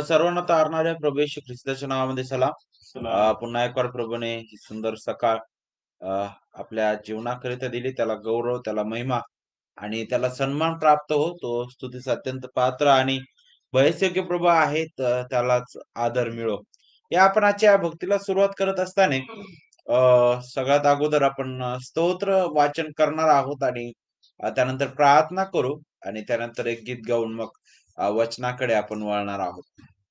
सर्वांना तारणाऱ्या प्रभू येशू ख्रिस्ताच्या नावामध्ये सलाम. सलाम. पुन्हा एक वार प्रभूने ही सुंदर सकाळ अ, आपल्या जीवनाकरिता दिली. त्याला गौरव, त्याला महिमा आणि त्याला सन्मान प्राप्त हो. तो स्तुतीस अत्यंत पात्र आणि भययोग्य प्रभू आहेत. त्यालाच आदर मिळो. या आपण आजच्या भक्तीला सुरुवात करत असताना सगळ्यात अगोदर आपण स्तोत्र वाचन करणार आहोत आणि त्यानंतर प्रार्थना करू आणि त्यानंतर एक गीत गाऊन मग वचनाकडे आपण वळणार आहोत.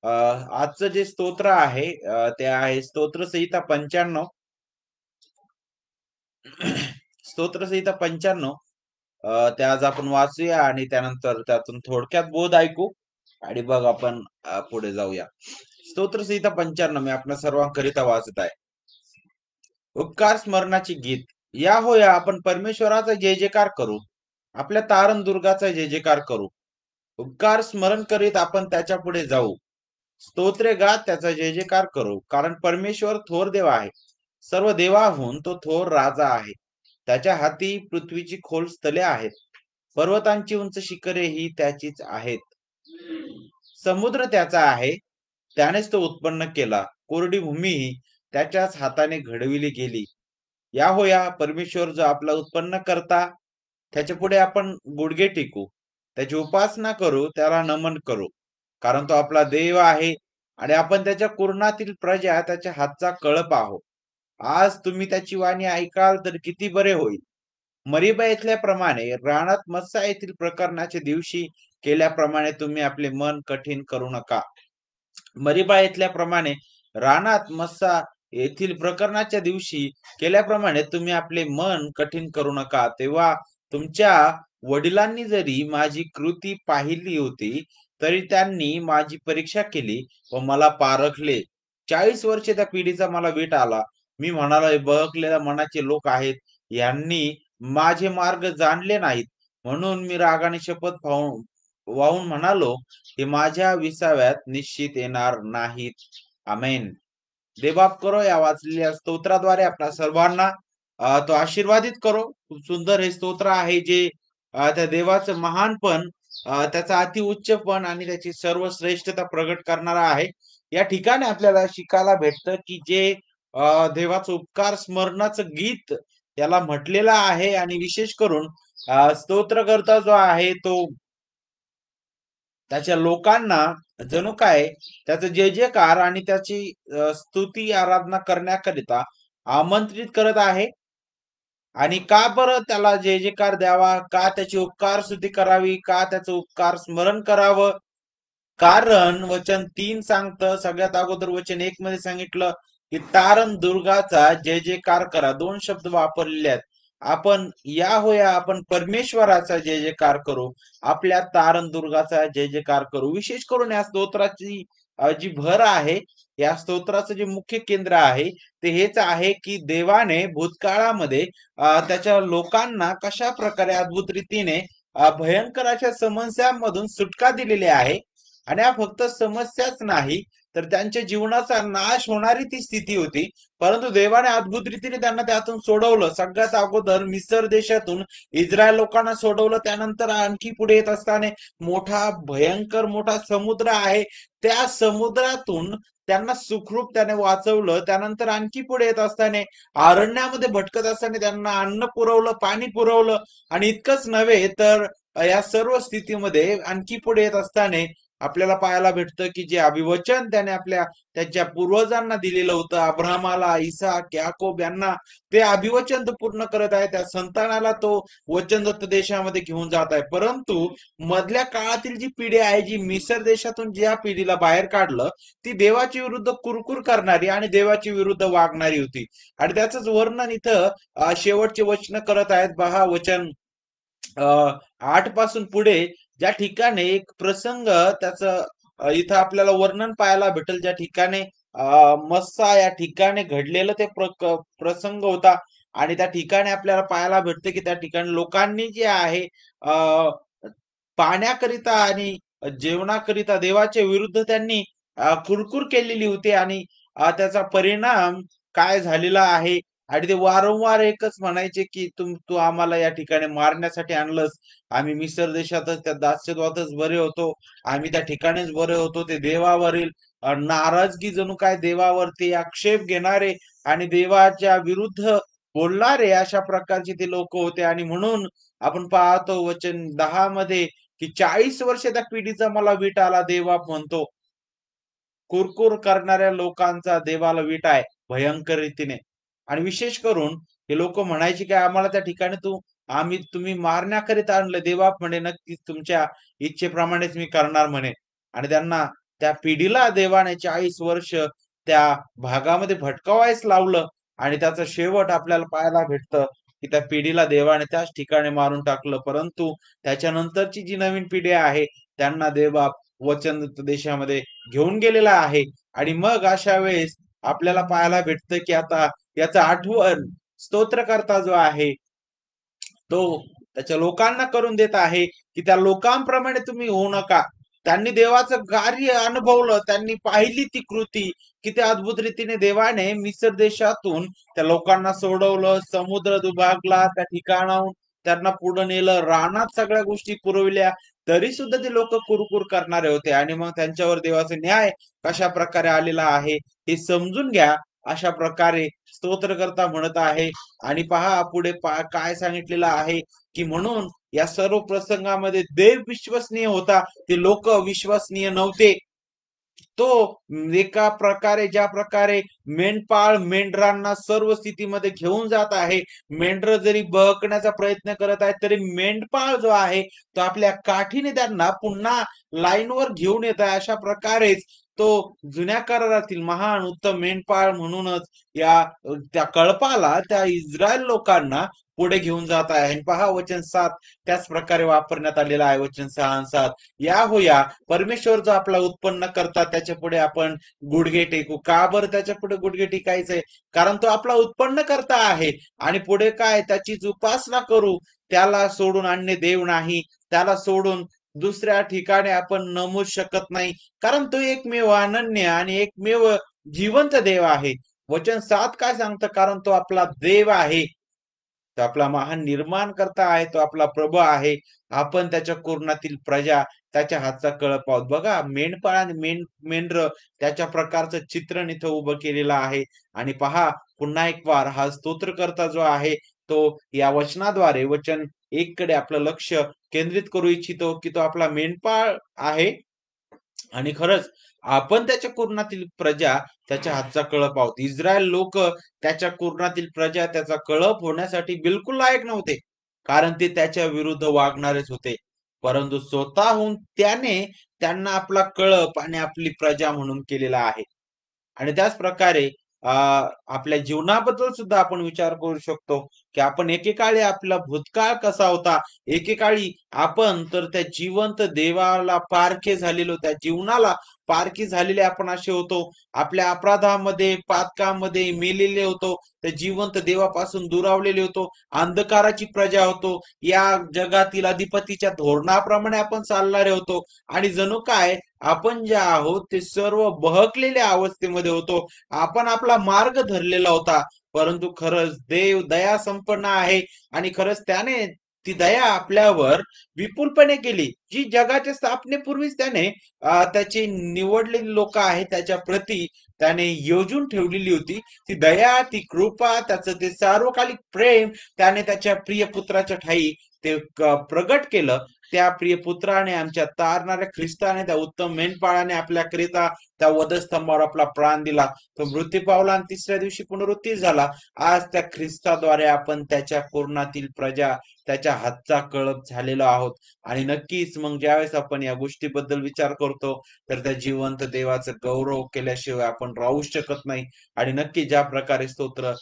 अ, आजचं जे स्तोत्र आहे ते आहे स्तोत्र संहिता 95. स्तोत्र संहिता 95 ते आज आपण वाचूया आणि त्यानंतर त्यातून थोडक्यात बोध ऐकू आणि मग आपण पुढे जाऊया. स्तोत्र संहिता 95 मी आपल्या सर्वांकरिता वाचत आहे. उपकार स्मरणाचे गीत. या होया आपण परमेश्वराचा जय जयकार करू. आपल्या तारण दुर्गाचा जय जयकार करू. उपकार स्मरण करीत आपण त्याच्या पुढे जाऊ. स्तोत्रे गात त्याचा जय जयकार करू. कारण परमेश्वर थोर देव आहे. सर्व देवाहून तो थोर राजा आहे. त्याच्या हाती पृथ्वीची खोल स्थले आहेत. पर्वतांची उंच शिखरे ही त्याचीच आहेत. समुद्र त्याचा आहे. त्यानेच तो उत्पन्न केला. कोरडी भूमी ही त्याच्याच हाताने घडविली गेली. या होया परमेश्वर जो आपला उत्पन्न करता, त्याच्या पुढे आपण गुडघे टेकू. त्याची उपासना करू, त्याला नमन करू. कारण तो आपला देव आहे आणि आपण त्याच्या कुरणातील प्रजा, त्याच्या हातचा कळप आहोत. आज तुम्ही त्याची वाणी ऐकाल तर किती बरे होईल. मरीबा येथल्याप्रमाणे रानात मत्सा येथील प्रकरणाच्या दिवशी केल्याप्रमाणे तुम्ही आपले मन कठीण करू नका. मरीबा येथल्याप्रमाणे रानात मत्सा येथील प्रकरणाच्या दिवशी केल्याप्रमाणे तुम्ही आपले मन कठीण करू नका. तेव्हा तुमच्या वडिलांनी जरी माझी कृती पाहिली होती, तरी त्यांनी माझी परीक्षा केली व मला पारखले. 40 वर्षे त्या पिढीचा मला वीट आला. मी म्हणालो, हे बहकलेल्या मनाचे लोक आहेत. यांनी माझे मार्ग जाणले नाहीत. म्हणून मी रागाने शपथ वाहून म्हणालो, हे माझ्या विसाव्यात निश्चित येणार नाहीत. आमेन. देवबाप करो या वाचलेल्या स्तोत्राद्वारे आपल्या सर्वांना तो आशीर्वादित करो. खूप सुंदर हे स्तोत्र आहे जे त्या देवाचं महानपण, त्याचा अतिउच्चपण आणि त्याची सर्व श्रेष्ठता प्रगट करणारा आहे. या ठिकाणी आपल्याला शिकायला भेटतं की जे देवाचं उपकार स्मरणाचं गीत याला म्हटलेलं आहे आणि विशेष करून स्तोत्रकर्ता जो आहे तो त्याच्या लोकांना जणू काय त्याचं जय जयकार आणि त्याची स्तुती आराधना करण्याकरिता आमंत्रित करत आहे. आणि का बरं त्याला जय जयकार द्यावा, का त्याची उपकार स्तुती करावी, का त्याचं उपकार स्मरण करावं? कारण वचन 3 सांगतं. सगळ्यात अगोदर वचन 1 मध्ये सांगितलं की तारण दुर्गाचा जय जयकार करा. 2 शब्द वापरलेले आहेत. आपण या होया आपण परमेश्वराचा जय जयकार करू. आपल्या तारण दुर्गाचा जय जयकार करू. विशेष करून या स्तोत्राची जी भर आहे, या स्तोत्राचं जे मुख्य केंद्र आहे ते हेच आहे की देवाने भूतकाळामध्ये त्याच्या लोकांना कशा प्रकारे अद्भुत रीतीने भयंकर अशा समस्यांमधून सुटका दिलेली आहे. आणि हा फक्त समस्याच नाही तर त्यांच्या जीवनाचा नाश होणारी ती स्थिती होती. परंतु देवाने अद्भुत रीतीने त्यांना त्यातून सोडवलं. सगळ्यात अगोदर मिसर देशातून इस्रायल लोकांना सोडवलं. त्यानंतर आणखी पुढे येत असताना मोठा भयंकर मोठा समुद्र आहे, त्या समुद्रातून त्यांना सुखरूप त्याने वाचवलं. त्यानंतर आणखी पुढे येत असताना अरण्यामध्ये भटकत असताना त्यांना अन्न पुरवलं, पाणी पुरवलं. आणि इतकंच नव्हे तर या सर्व स्थितीमध्ये आणखी पुढे येत असताना आपल्याला पाहायला भेटतं की जे अभिवचन त्याने त्यांच्या पूर्वजांना दिलेलं होतं, अब्राहमाला, इसाक, याकोब यांना, ते अभिवचन तो पूर्ण करत आहे. त्या संतानाला तो वचनदत्त देशामध्ये घेऊन जात आहे. परंतु मधल्या काळातील जी पिढी आहे, जी मिसर देशातून ज्या पिढीला बाहेर काढलं, ती देवाच्या विरुद्ध कुरकुर करणारी आणि देवाच्या विरुद्ध वागणारी होती. आणि त्याच वर्णन इथं शेवटचे वचन करत आहेत. पहा वचन 8 पासून पुढे ज्या ठिकाणी एक प्रसंग त्याचं इथं आपल्याला वर्णन पाहायला भेटेल, ज्या ठिकाणी मस्सा या ठिकाणी घडलेलं ते प्रसंग होता. आणि त्या ठिकाणी आपल्याला पाहायला भेटतं की त्या ठिकाणी लोकांनी जे आहे पाण्याकरिता आणि जेवणाकरिता देवाच्या विरुद्ध त्यांनी कुरकुर केलेली होती. आणि त्याचा परिणाम काय झालेला आहे आणि ते वारंवार एकच म्हणायचे, की तू आम्हाला या ठिकाणी मारण्यासाठी आणलंस. आम्ही मिसर देशातच त्या दास्यत्वातच बरे होतो. आम्ही त्या ठिकाणीच बरे होतो. ते देवावरील नाराजगी जणू काय देवावरती आक्षेप घेणारे आणि देवाच्या विरुद्ध बोलणारे अशा प्रकारचे ते लोक होते आणि म्हणून आपण पाहतो वचन 10 मध्ये की 40 वर्ष त्या पिढीचा मला वीट आला देवा म्हणतो. कुरकुर करणाऱ्या लोकांचा देवाला वीट आहे भयंकर रीतीने. आणि विशेष करून हे लोक म्हणायचे की आम्हाला त्या ठिकाणी तुम्ही मारण्याकरिता आणलं. देवा म्हणे नक्कीच तुमच्या इच्छेप्रमाणेच मी करणार म्हणे. आणि त्यांना त्या पिढीला देवाने 40 वर्ष त्या भागामध्ये भटकवायच लावलं आणि त्याचं शेवट आपल्याला पाहायला भेटतं की त्या पिढीला देवाने त्याच ठिकाणी मारून टाकलं. परंतु त्याच्यानंतरची जी नवीन पिढी आहे त्यांना देव वचन देशामध्ये घेऊन गेलेला आहे. आणि मग अशा वेळेस आपल्याला पाहायला भेटतं की आता याचं आठवण स्तोत्रकर्ता जो आहे तो त्याच्या लोकांना करून देत आहे की त्या लोकांप्रमाणे तुम्ही होऊ नका. त्यांनी देवाचं कार्य अनुभवलं, त्यांनी पाहिली ती कृती की त्या अद्भुत रीतीने देवाने मिस्र देशातून त्या लोकांना सोडवलं, समुद्र दुभागला, त्या ठिकाणाहून त्यांना पुढे नेलं, रानात सगळ्या गोष्टी पुरविल्या, तरी सुद्धा ते लोक कुरकुर करणारे होते. आणि मग त्यांच्यावर देवाचा न्याय कशा प्रकारे आलेला आहे हे समजून घ्या. अशा प्रकारे स्तोत्रकर्ता म्हणत आहे. आणि पहा पुढे काय सांगितलेलं आहे की म्हणून या सर्व प्रसंगामध्ये देव विश्वसनीय होता, ते लोक विश्वसनीय नव्हते. तो एका प्रकारे ज्या प्रकारे मेंढपाळ मेंढरांना सर्व स्थितीमध्ये घेऊन जात आहे, मेंढर जरी बहकण्याचा प्रयत्न करत आहे तरी मेंढपाळ जो आहे तो आपल्या काठीने त्यांना पुन्हा लाईनवर घेऊन येत आहे. अशा प्रकारेच तो जुन्या करारातील महान उत्तम मेंढपाळ म्हणूनच त्या कळपाला त्या इस्रायल लोकांना पुढे घेऊन जात आहे. आणि पहा वचन 7 त्याच प्रकारे वापरण्यात आलेला आहे. वचन 6 आणि 7 या हो या परमेश्वर जो आपला उत्पन्न करतात त्याच्या पुढे आपण गुडघे टेकू. का बरं त्याच्या पुढे गुडघे टेकायचंय? कारण तो आपला उत्पन्न करता आहे. आणि पुढे काय त्याचीच उपासना करू. त्याला सोडून अन्य देव नाही. त्याला सोडून दुसऱ्या ठिकाणी आपण नमूच शकत नाही. कारण तो एकमेव अनन्य आणि एकमेव जिवंत देव आहे. वचन 7 काय सांगतं? कारण तो आपला देव आहे. तो आपला महान निर्माण करता आहे. तो आपला प्रभू आहे. आपण त्याच्या कुरणातील प्रजा, त्याच्या हातचा कळप आहोत. बघा मेंढपाळ आणि मेंढर त्याच्या प्रकारचं चित्रण इथं उभं केलेलं आहे. आणि पहा पुन्हा एक वार हा स्तोत्रकर्ता जो आहे तो या वचनाद्वारे वचन 1 कडे आपलं लक्ष केंद्रित करू इच्छितो की तो आपला मेंढपाळ आहे. आणि खरंच आपण त्याच्या कुरणातील प्रजा, त्याच्या हातचा कळप आहोत. इस्रायल लोक त्याच्या कुरणातील प्रजा, त्याचा कळप होण्यासाठी बिलकुल लायक नव्हते. कारण ते त्याच्या विरुद्ध वागणारेच होते. परंतु स्वतःहून त्याने त्यांना आपला कळप आणि आपली प्रजा म्हणून केलेला आहे. आणि त्याच प्रकारे आपल्या जीवनाबद्दल सुद्धा आपण विचार करू शकतो, की आपण एकेकाळी आपला भूतकाळ कसा होता. एकेकाळी आपण तर त्या जिवंत देवाला पारखे झालेलो, त्या जीवनाला पारखी झालेले आपण असे होतो. आपल्या अपराधामध्ये, पातकामध्ये मेलेले होतो. त्या जिवंत देवापासून दुरावलेले होतो. अंधकाराची प्रजा होतो. या जगातील अधिपतीच्या धोरणाप्रमाणे आपण चालणारे होतो. आणि जणू काय आपण जे आहोत ते सर्व बहकलेल्या अवस्थेमध्ये होतो. आपण आपला मार्ग धरलेला होता. परंतु खरंच देव दया संपन्न आहे आणि खरंच त्याने ती दया आपल्यावर विपुलपणे केली. जी जगाच्या स्थापनेपूर्वीच त्याने त्याची निवडलेली लोक आहेत त्याच्या प्रती त्याने योजून ठेवलेली होती. ती दया, ती कृपा, त्याचं ते सार्वकालिक प्रेम त्याने त्याच्या प्रिय पुत्राच्या ठायी ते प्रगट केलं. त्या प्रिय पुत्राने आमच्या तारणाऱ्या ख्रिस्ताने त्या उत्तम मेंढपाळाने आपल्याकरिता त्या वधस्तंभावर आपला प्राण दिला. तो मृत्यू पावला आणि तिसऱ्या दिवशी पुनरुत्थित झाला. आज त्या ख्रिस्ताद्वारे आपण त्याच्या कुरणातील प्रजा, त्याच्या हातचा कळप झालेलो आहोत. आणि नक्कीच मग ज्यावेळेस आपण या गोष्टीबद्दल विचार करतो तर त्या जिवंत देवाचं गौरव केल्याशिवाय आपण राहू शकत नाही. आणि नक्की ज्या प्रकारे स्तोत्र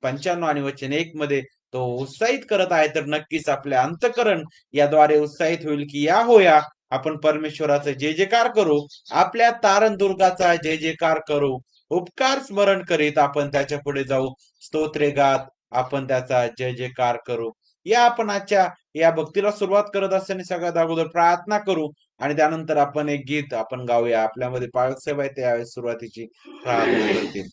95 आणि वचन 1 मध्ये तो उत्साहित करत आहे तर नक्कीच आपले अंतःकरण याद्वारे उत्साहित होईल की या हो या आपण परमेश्वराचा जय जयकार करू. आपल्या तारणदुर्गाचा जय जयकार करू. उपकार स्मरण करीत आपण त्याच्या पुढे जाऊ. स्तोत्रे गात आपण त्याचा जय जयकार करू. या आपण आजच्या या भक्तीला सुरुवात करत असताना सगळ्यात अगोदर प्रार्थना करू आणि त्यानंतर आपण एक गीत आपण गाऊया. आपल्यामध्ये पाळक साहेब आहे त्यावेळेस सुरुवातीची प्रार्थना करतील.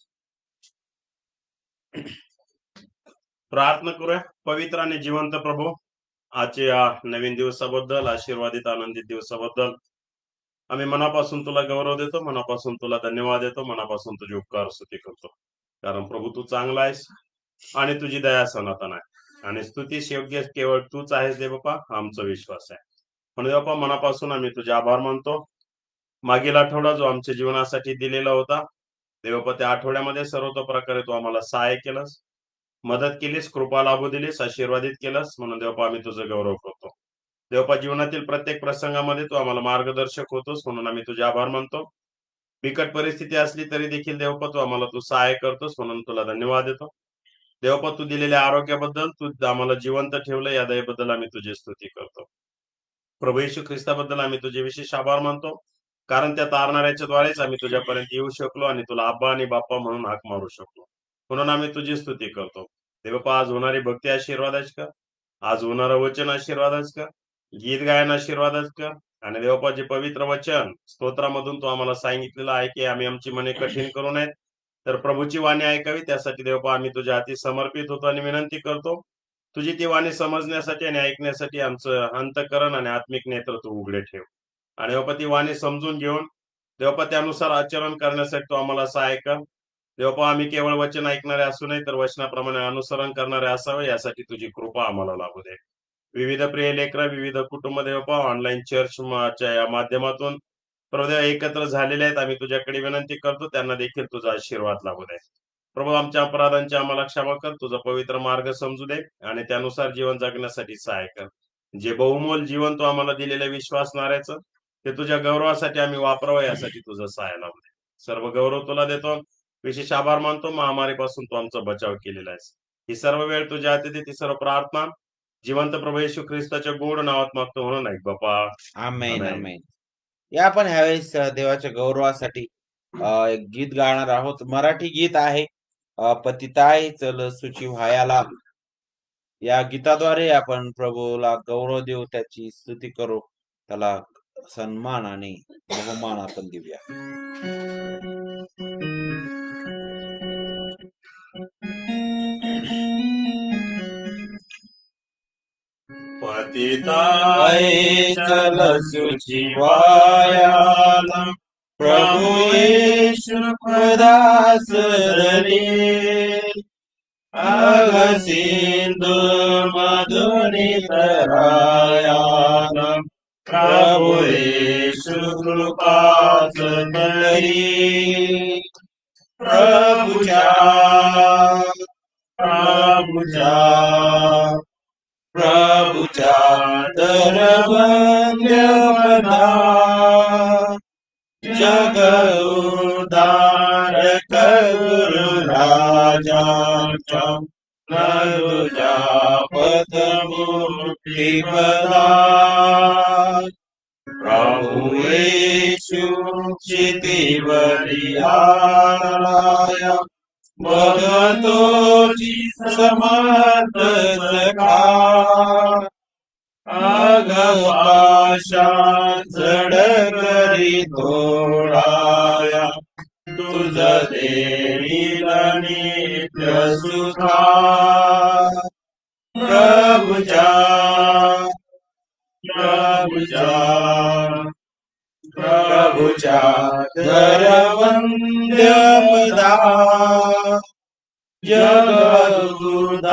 प्रार्थना करूया. पवित्र आणि जिवंत प्रभू, आजच्या या नवीन दिवसाबद्दल, आशीर्वादित आनंदित दिवसाबद्दल आम्ही मनापासून तुला गौरव देतो, मनापासून तुला धन्यवाद देतो, मनापासून तुझी उपकार स्तुती करतो. कारण प्रभू तू चांगला आहेस आणि तुझी दया सनातन आहे आणि स्तुतीस योग्य केवळ तूच आहेस देवबापा, हा आमचा विश्वास आहे. म्हणून देवबापा मनापासून आम्ही तुझे आभार मानतो. मागील आठवडा जो आमच्या जीवनासाठी दिलेला होता देवबापा, त्या आठवड्यामध्ये सर्व प्रकारे तू आम्हाला सहाय्य केलंस, मदत केलीस, कृपा लाभू दिलीस, आशीर्वादित केलंस. म्हणून देवबापा आम्ही तुझं गौरव करतो. देवबापा जीवनातील प्रत्येक प्रसंगामध्ये तू आम्हाला मार्गदर्शक होतोस, म्हणून आम्ही तुझे आभार मानतो. बिकट परिस्थिती असली तरी देखील देवबापा तू आम्हाला तू सहाय्य करतोस, म्हणून तुला धन्यवाद देतो. देवबापा तू दिलेल्या आरोग्याबद्दल, तू आम्हाला जिवंत ठेवलं या दयेबद्दल आम्ही तुझी स्तुती करतो. प्रभू येशू ख्रिस्ताबद्दल आम्ही तुझे विशेष आभार मानतो, कारण त्या तारणाऱ्याच्या द्वारेच आम्ही तुझ्यापर्यंत येऊ शकलो आणि तुला आब्बा आणि बाप्पा म्हणून हाक मारू शकलो. म्हणून आम्ही तुझी स्तुती करतो. देवबापा आज होणारी भक्ती आशीर्वादाच कर, आज होणारं वचन आशीर्वादाच कर, गीत गायन आशीर्वादाच कर. आणि देवबापा जे पवित्र वचन स्तोत्रामधून तू आम्हाला सांगितलेलं आहे की आम्ही आमची मने कठीण करू नयेत, तर प्रभूची वाणी ऐकावी. त्यासाठी देवबापा आम्ही तुझ्या हाती समर्पित होतो आणि विनंती करतो, तुझी ती वाणी समजण्यासाठी आणि ऐकण्यासाठी आमचं अंतःकरण आणि आत्मिक नेत्र तू उघडे ठेव. आणि देवबापा ती वाणी समजून घेऊन देवबापा त्यानुसार आचरण करण्यासाठी तू आम्हाला सहाय्य कर. देवबापा आम्ही केवळ वचन ऐकणारे असू नये, तर वचनाप्रमाणे अनुसरण करणारे असावे, यासाठी तुझी कृपा आम्हाला लाभू दे. विविध प्रिय लेकरं, विविध कुटुंब देवबापा ऑनलाईन चर्चच्या या माध्यमातून प्रभू देव एकत्र झालेले आहेत, आम्ही तुझ्याकडे विनंती करतो त्यांना देखील तुझा आशीर्वाद लाभू दे. प्रभू आमच्या अपराधांची आम्हाला क्षमा कर, तुझा पवित्र मार्ग समजू दे आणि त्यानुसार जीवन जगण्यासाठी सहाय्य कर. जे बहुमोल जीवन तू आम्हाला दिलेलं विश्वासणाऱ्याचं ते तुझ्या गौरवासाठी आम्ही वापरावं, यासाठी तुझं सहाय्य लाभू दे. सर्व गौरव तुला देतो, विशेष आभार मानतो. महामारीपासून तू आमचा बचाव केलेला आहेस. ही सर्व वेळ तुझ्या हाती दे, ती सर्व प्रार्थना जिवंत प्रभू येशू ख्रिस्ताच्या गोड नावात मागतो, म्हणून ऐक बापा. आमेन आमेन. आमेन. या आपण ह्यावेळेस देवाच्या गौरवासाठी एक गीत गाणार आहोत. मराठी गीत आहे, पतिताय चल सुची व्हायाला. या गीताद्वारे आपण प्रभूला गौरव देऊ, त्याची स्तुती करू, त्याला सन्मान आणि बहुमान आपण देऊया. पतिताय चल सुची व्हायाला, प्रभू येशू पदास धरी. अग सिंधू मधुनी तरायाला, प्रभू येशू कृपाच करी. प्रभुच्या प्रभुच्या प्रभुच्या दरबंद पदा, जग उद्धारक गुरु राजाच्या, न तुझ्या पदमुक्ती पदा. प्रभु येशू क्षितिवरी आलाया, बघतोची समर्थ सखा. अगपाशा जड करी तोडाया, तुझ देईल नित्य सुखा. प्रभुच्या प्रभुच्या प्रभुच्या दरवंद्य पदा, जगदुधारक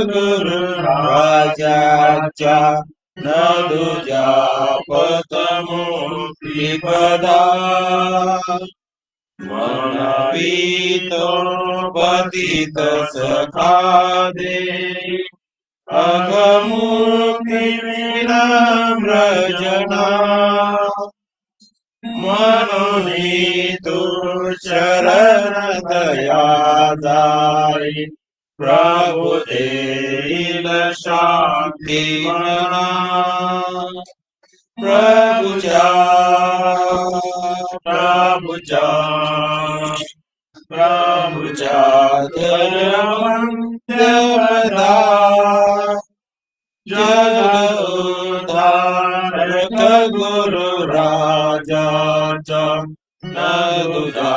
गुरु राजाच्या, न तुझ्या पदमुक्ती पदा. मनवितो पतित सखा दे, अगमुक्ती विनम्र जना. म्हणून तू शरण दया जाई, प्रभु देईल शांती मना. प्रभुच्या प्रभुच्या प्रभुच्या दरवंद्य पदा, जगदुद्धारक गुरु राजाच्या, न तुझा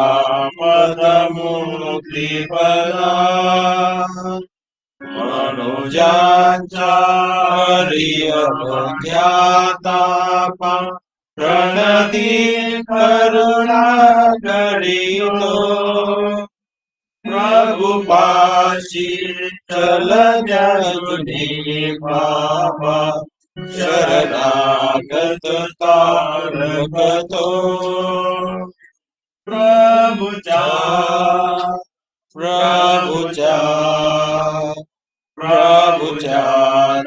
पदमुक्ती पदा मनुजांच्या हरियज्ञातापा प्रणती करुणा करीतो प्रभु पाशी चल जगुनी बाबा शरणागत तारकतो प्रभुच्या प्रभुच्या प्रभुच्या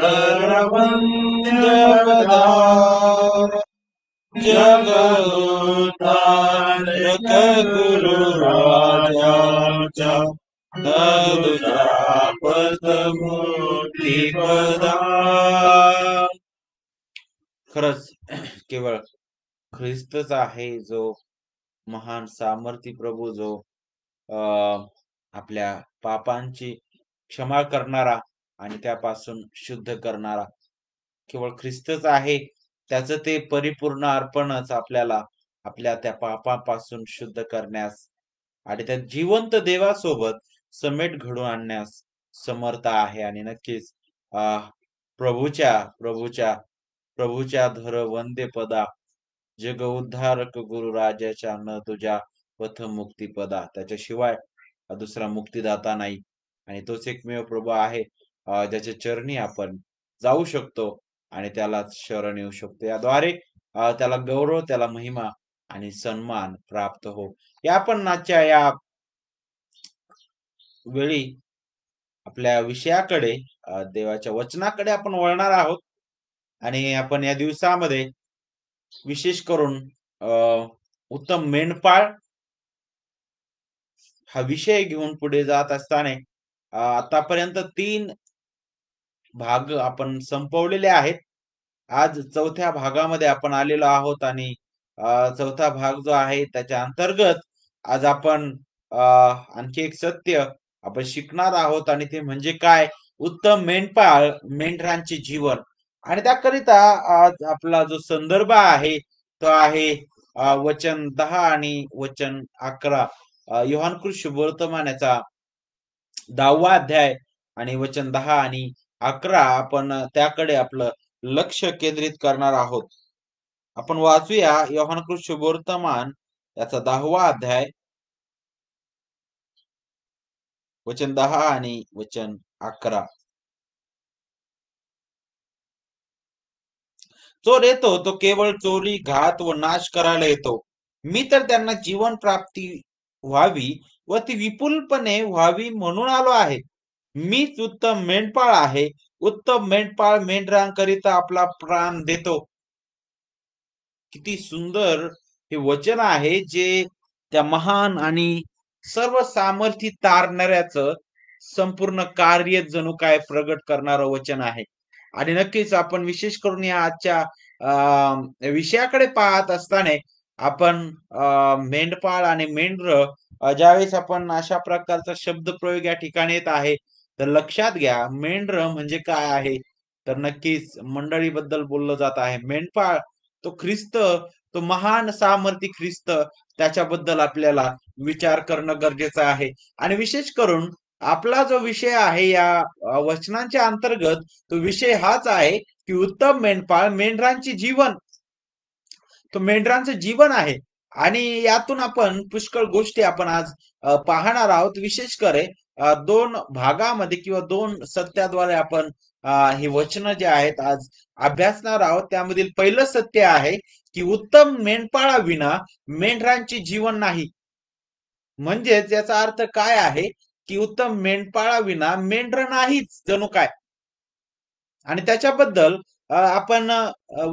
नरवंद्यवदार जगतारक गुरु राजाच्या तुझा पदमुक्ती पदा. खरंच केवळ ख्रिस्तच आहे जो महान सामर्थी प्रभू, जो आपल्या पापांची क्षमा करणारा आणि त्यापासून शुद्ध करणारा. केवळ ख्रिस्तच आहे. त्याचं ते परिपूर्ण अर्पणच आपल्याला आपल्या त्या पापापासून शुद्ध करण्यास आणि त्या जिवंत देवासोबत समेट घडवून आणण्यास समर्थ आहे. आणि नक्कीच प्रभूच्या प्रभूच्या प्रभूच्या धर वंदे पदा जग उद्धारक गुरु राजाच्या न तुझ्या पथ मुक्ती पदा. त्याच्याशिवाय दुसरा मुक्तीदाता नाही आणि तोच एकमेव प्रभू आहे ज्याच्या चरणी आपण जाऊ शकतो आणि त्याला शरण येऊ शकतो. याद्वारे त्याला गौरव, त्याला महिमा आणि सन्मान प्राप्त हो. या आपण आजच्या या वेळी आपल्या विषयाकडे देवाच्या वचनाकडे आपण वळणार आहोत आणि आपण या दिवसामध्ये विशेष करून उत्तम मेंढपाळ हा विषय घेऊन पुढे जात असताना आतापर्यंत 3 भाग आपण संपवलेले आहेत. आज चौथ्या भागामध्ये आपण आलेलो आहोत आणि चौथा भाग जो आहे त्याच्या अंतर्गत आज आपण आणखी एक सत्य आपण शिकणार आहोत आणि ते म्हणजे काय, उत्तम मेंढपाळ मेंढरांचे जीवन. आणि त्याकरिता आज आपला जो संदर्भ आहे तो आहे वचन 10 आणि वचन 11. योहान शुभवर्तमानाचा 10वा अध्याय आणि वचन 10 आणि 11 आपण त्याकडे आपलं लक्ष केंद्रित करणार आहोत. आपण वाचूया योहान शुभवर्तमान याचा 10वा अध्याय वचन 10 आणि वचन 11. चोर येतो तो केवळ चोरी, घात व नाश करायला येतो. मी तर त्यांना जीवन प्राप्ती व्हावी व ती विपुलपणे व्हावी म्हणून आलो आहे. मीच उत्तम मेंढपाळ आहे. उत्तम मेंढपाळ मेंढरांकरिता आपला प्राण देतो. किती सुंदर हे वचन आहे, जे त्या महान आणि सर्व सामर्थ्य तारणाऱ्याचं संपूर्ण कार्य जणू काय प्रगट करणारं वचन आहे. आणि नक्कीच आपण विशेष करून या आजच्या विषयाकडे पाहत असताना आपण मेंढपाळ आणि मेंढर ज्यावेळेस आपण अशा प्रकारचा शब्दप्रयोग या ठिकाणी येत आहे तर लक्षात घ्या, मेंढर म्हणजे काय आहे तर नक्कीच मंडळीबद्दल बोललं जात आहे. मेंढपाळ तो ख्रिस्त, तो महान सामर्थी ख्रिस्त, त्याच्याबद्दल आपल्याला विचार करणं गरजेचं आहे. आणि विशेष करून आपला जो विषय आहे या वचनांच्या अंतर्गत तो विषय हाच आहे की उत्तम मेंढपाळ मेंढरांचे जीवन. तो मेंढरांचं जीवन आहे आणि यातून आपण पुष्कळ गोष्टी आपण आज पाहणार आहोत. विशेष करे 2 भागामध्ये किंवा 2 सत्याद्वारे आपण हे वचन जे आहेत आज अभ्यासणार आहोत. त्यामधील पहिलं सत्य आहे की उत्तम मेंढपाळाविना मेंढरांचे जीवन नाही. म्हणजेच याचा अर्थ काय आहे की उत्तम मेंढपाळाविना मेंढर नाहीच जणू काय. आणि त्याच्याबद्दल आपण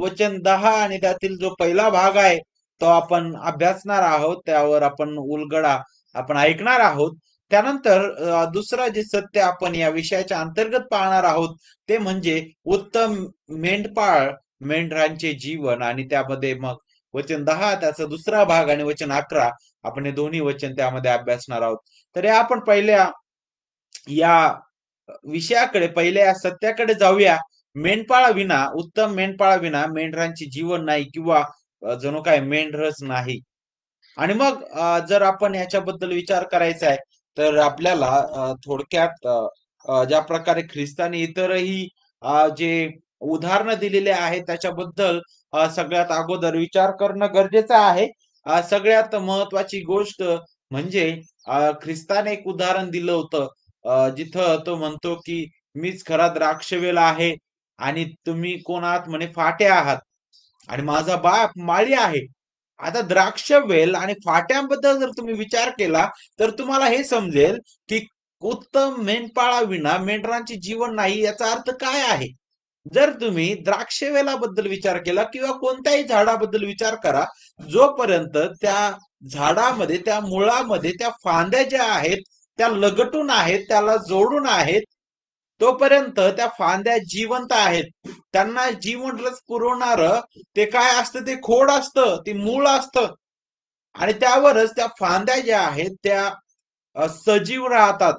वचन 10 आणि त्यातील जो पहिला भाग आहे तो आपण अभ्यासणार आहोत, त्यावर आपण उलगडा आपण ऐकणार आहोत. त्यानंतर दुसरं जे सत्य आपण या विषयाच्या अंतर्गत पाहणार आहोत ते म्हणजे उत्तम मेंढपाळ मेंढरांचे जीवन. आणि त्यामध्ये मग वचन 10 त्याचा दुसरा भाग आणि वचन 11 आपण हे दोन्ही वचन त्यामध्ये अभ्यासणार आहोत. तर या आपण पहिल्या या विषयाकडे, पहिल्या या सत्याकडे जाऊया. मेंढपाळाविना, उत्तम मेंढपाळाविना मेंढरांचे जीवन नाही किंवा जणू काय मेंढरच नाही. आणि मग जर आपण याच्याबद्दल विचार करायचा आहे तर आपल्याला थोडक्यात ज्या प्रकारे ख्रिस्ताने इतरही जे उदाहरणं दिलेले आहेत त्याच्याबद्दल सगळ्यात अगोदर विचार करणं गरजेचं आहे. सगळ्यात महत्वाची गोष्ट म्हणजे ख्रिस्ताने एक उदाहरण दिलं होतं जिथं तो म्हणतो की मीच खरा द्राक्षवेल आहे आणि तुम्ही कोण आहात म्हणे फाटे आहात आणि माझा बाप माळी आहे. आता द्राक्ष वेल आणि फाट्यांबद्दल जर तुम्ही विचार केला तर तुम्हाला हे समजेल की उत्तम मेंढपाळाविना मेंढरांचे जीवन नाही याचा अर्थ काय आहे. जर तुम्ही द्राक्षवेलाबद्दल विचार केला किंवा कोणत्याही झाडाबद्दल विचार करा, जोपर्यंत त्या झाडामध्ये, त्या मुळामध्ये त्या फांद्या ज्या आहेत त्या लगटून आहेत, त्याला जोडून आहेत, तोपर्यंत त्या फांद्या जिवंत आहेत. त्यांना जीवन रस पुरवणारं ते काय असतं, ते खोड असतं, ते मूळ असतं आणि त्यावरच त्या फांद्या ज्या आहेत त्या सजीव राहतात.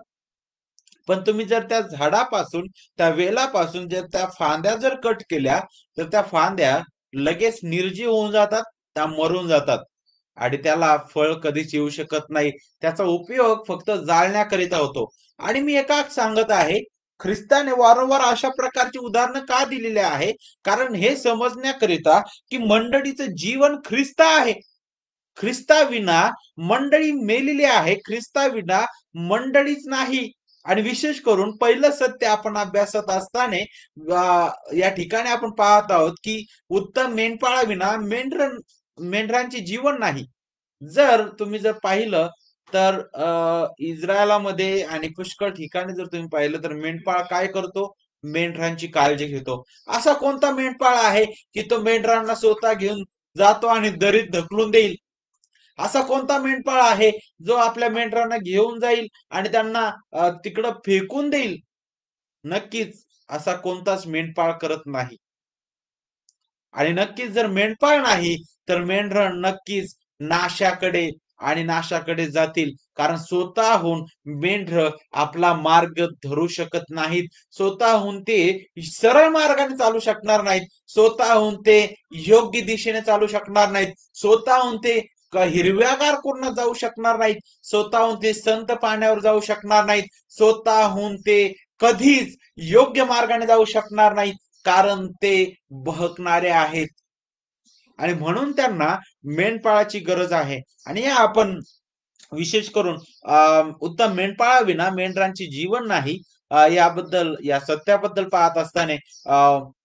पण तुम्ही जर त्या झाडापासून, त्या वेलापासून जर त्या फांद्या जर कट केल्या, तर त्या फांद्या लगेच निर्जीव होऊन जातात, त्या मरून जातात आणि त्याला फळ कधीच येऊ शकत नाही. त्याचा उपयोग फक्त जाळण्याकरिता होतो. आणि मी एका सांगत आहे, ख्रिस्ताने वारंवार अशा प्रकारची उदाहरणं का दिलेली आहे? कारण हे समजण्याकरिता की मंडळीचं जीवन ख्रिस्त आहे. ख्रिस्ताविना मंडळी मेलेली आहे. ख्रिस्ताविना मंडळीच नाही. आणि विशेष करून पहिलं सत्य आपण अभ्यासत असताना या ठिकाणी आपण पाहत आहोत की उत्तम मेंढपाळाविना मेंढरांचे जीवन नाही. जर तुम्ही जर पाहिलं तर इस्रायलामध्ये आणि पुष्कळ ठिकाणी जर तुम्ही पाहिलं तर मेंढपाळ काय करतो? मेंढरांची काळजी घेतो. असा कोणता मेंढपाळ आहे की तो मेंढरांना स्वतः घेऊन जातो आणि दरीत ढकलून देईल? असा कोणता मेंढपाळ आहे जो आपल्या मेंढरांना घेऊन जाईल आणि त्यांना तिकडं फेकून देईल? नक्कीच असा कोणताच मेंढपाळ करत नाही. आणि नक्कीच जर मेंढपाळ नाही तर मेंढरं नक्कीच नाशाकडे आणि नाशाकडे जातील. कारण स्वतःहून मेंढरं आपला मार्ग धरू शकत नाहीत. स्वतःहून ते सरळ मार्गाने चालू शकणार नाहीत. स्वतःहून ते योग्य दिशेने चालू शकणार नाहीत. स्वतःहून ते हिरव्यागार कुर्ण जाऊ शकणार नाहीत. स्वतःहून ते संत पाण्यावर जाऊ शकणार नाहीत. स्वतःहून ते कधीच योग्य मार्गाने जाऊ शकणार नाहीत. कारण ते बहकणारे आहेत आणि म्हणून त्यांना मेंढपाळाची गरज आहे. आणि या आपण विशेष करून उत्तम मेंढपाळाविना मेंढरांचे जीवन नाही याबद्दल, या सत्याबद्दल पाहत असताना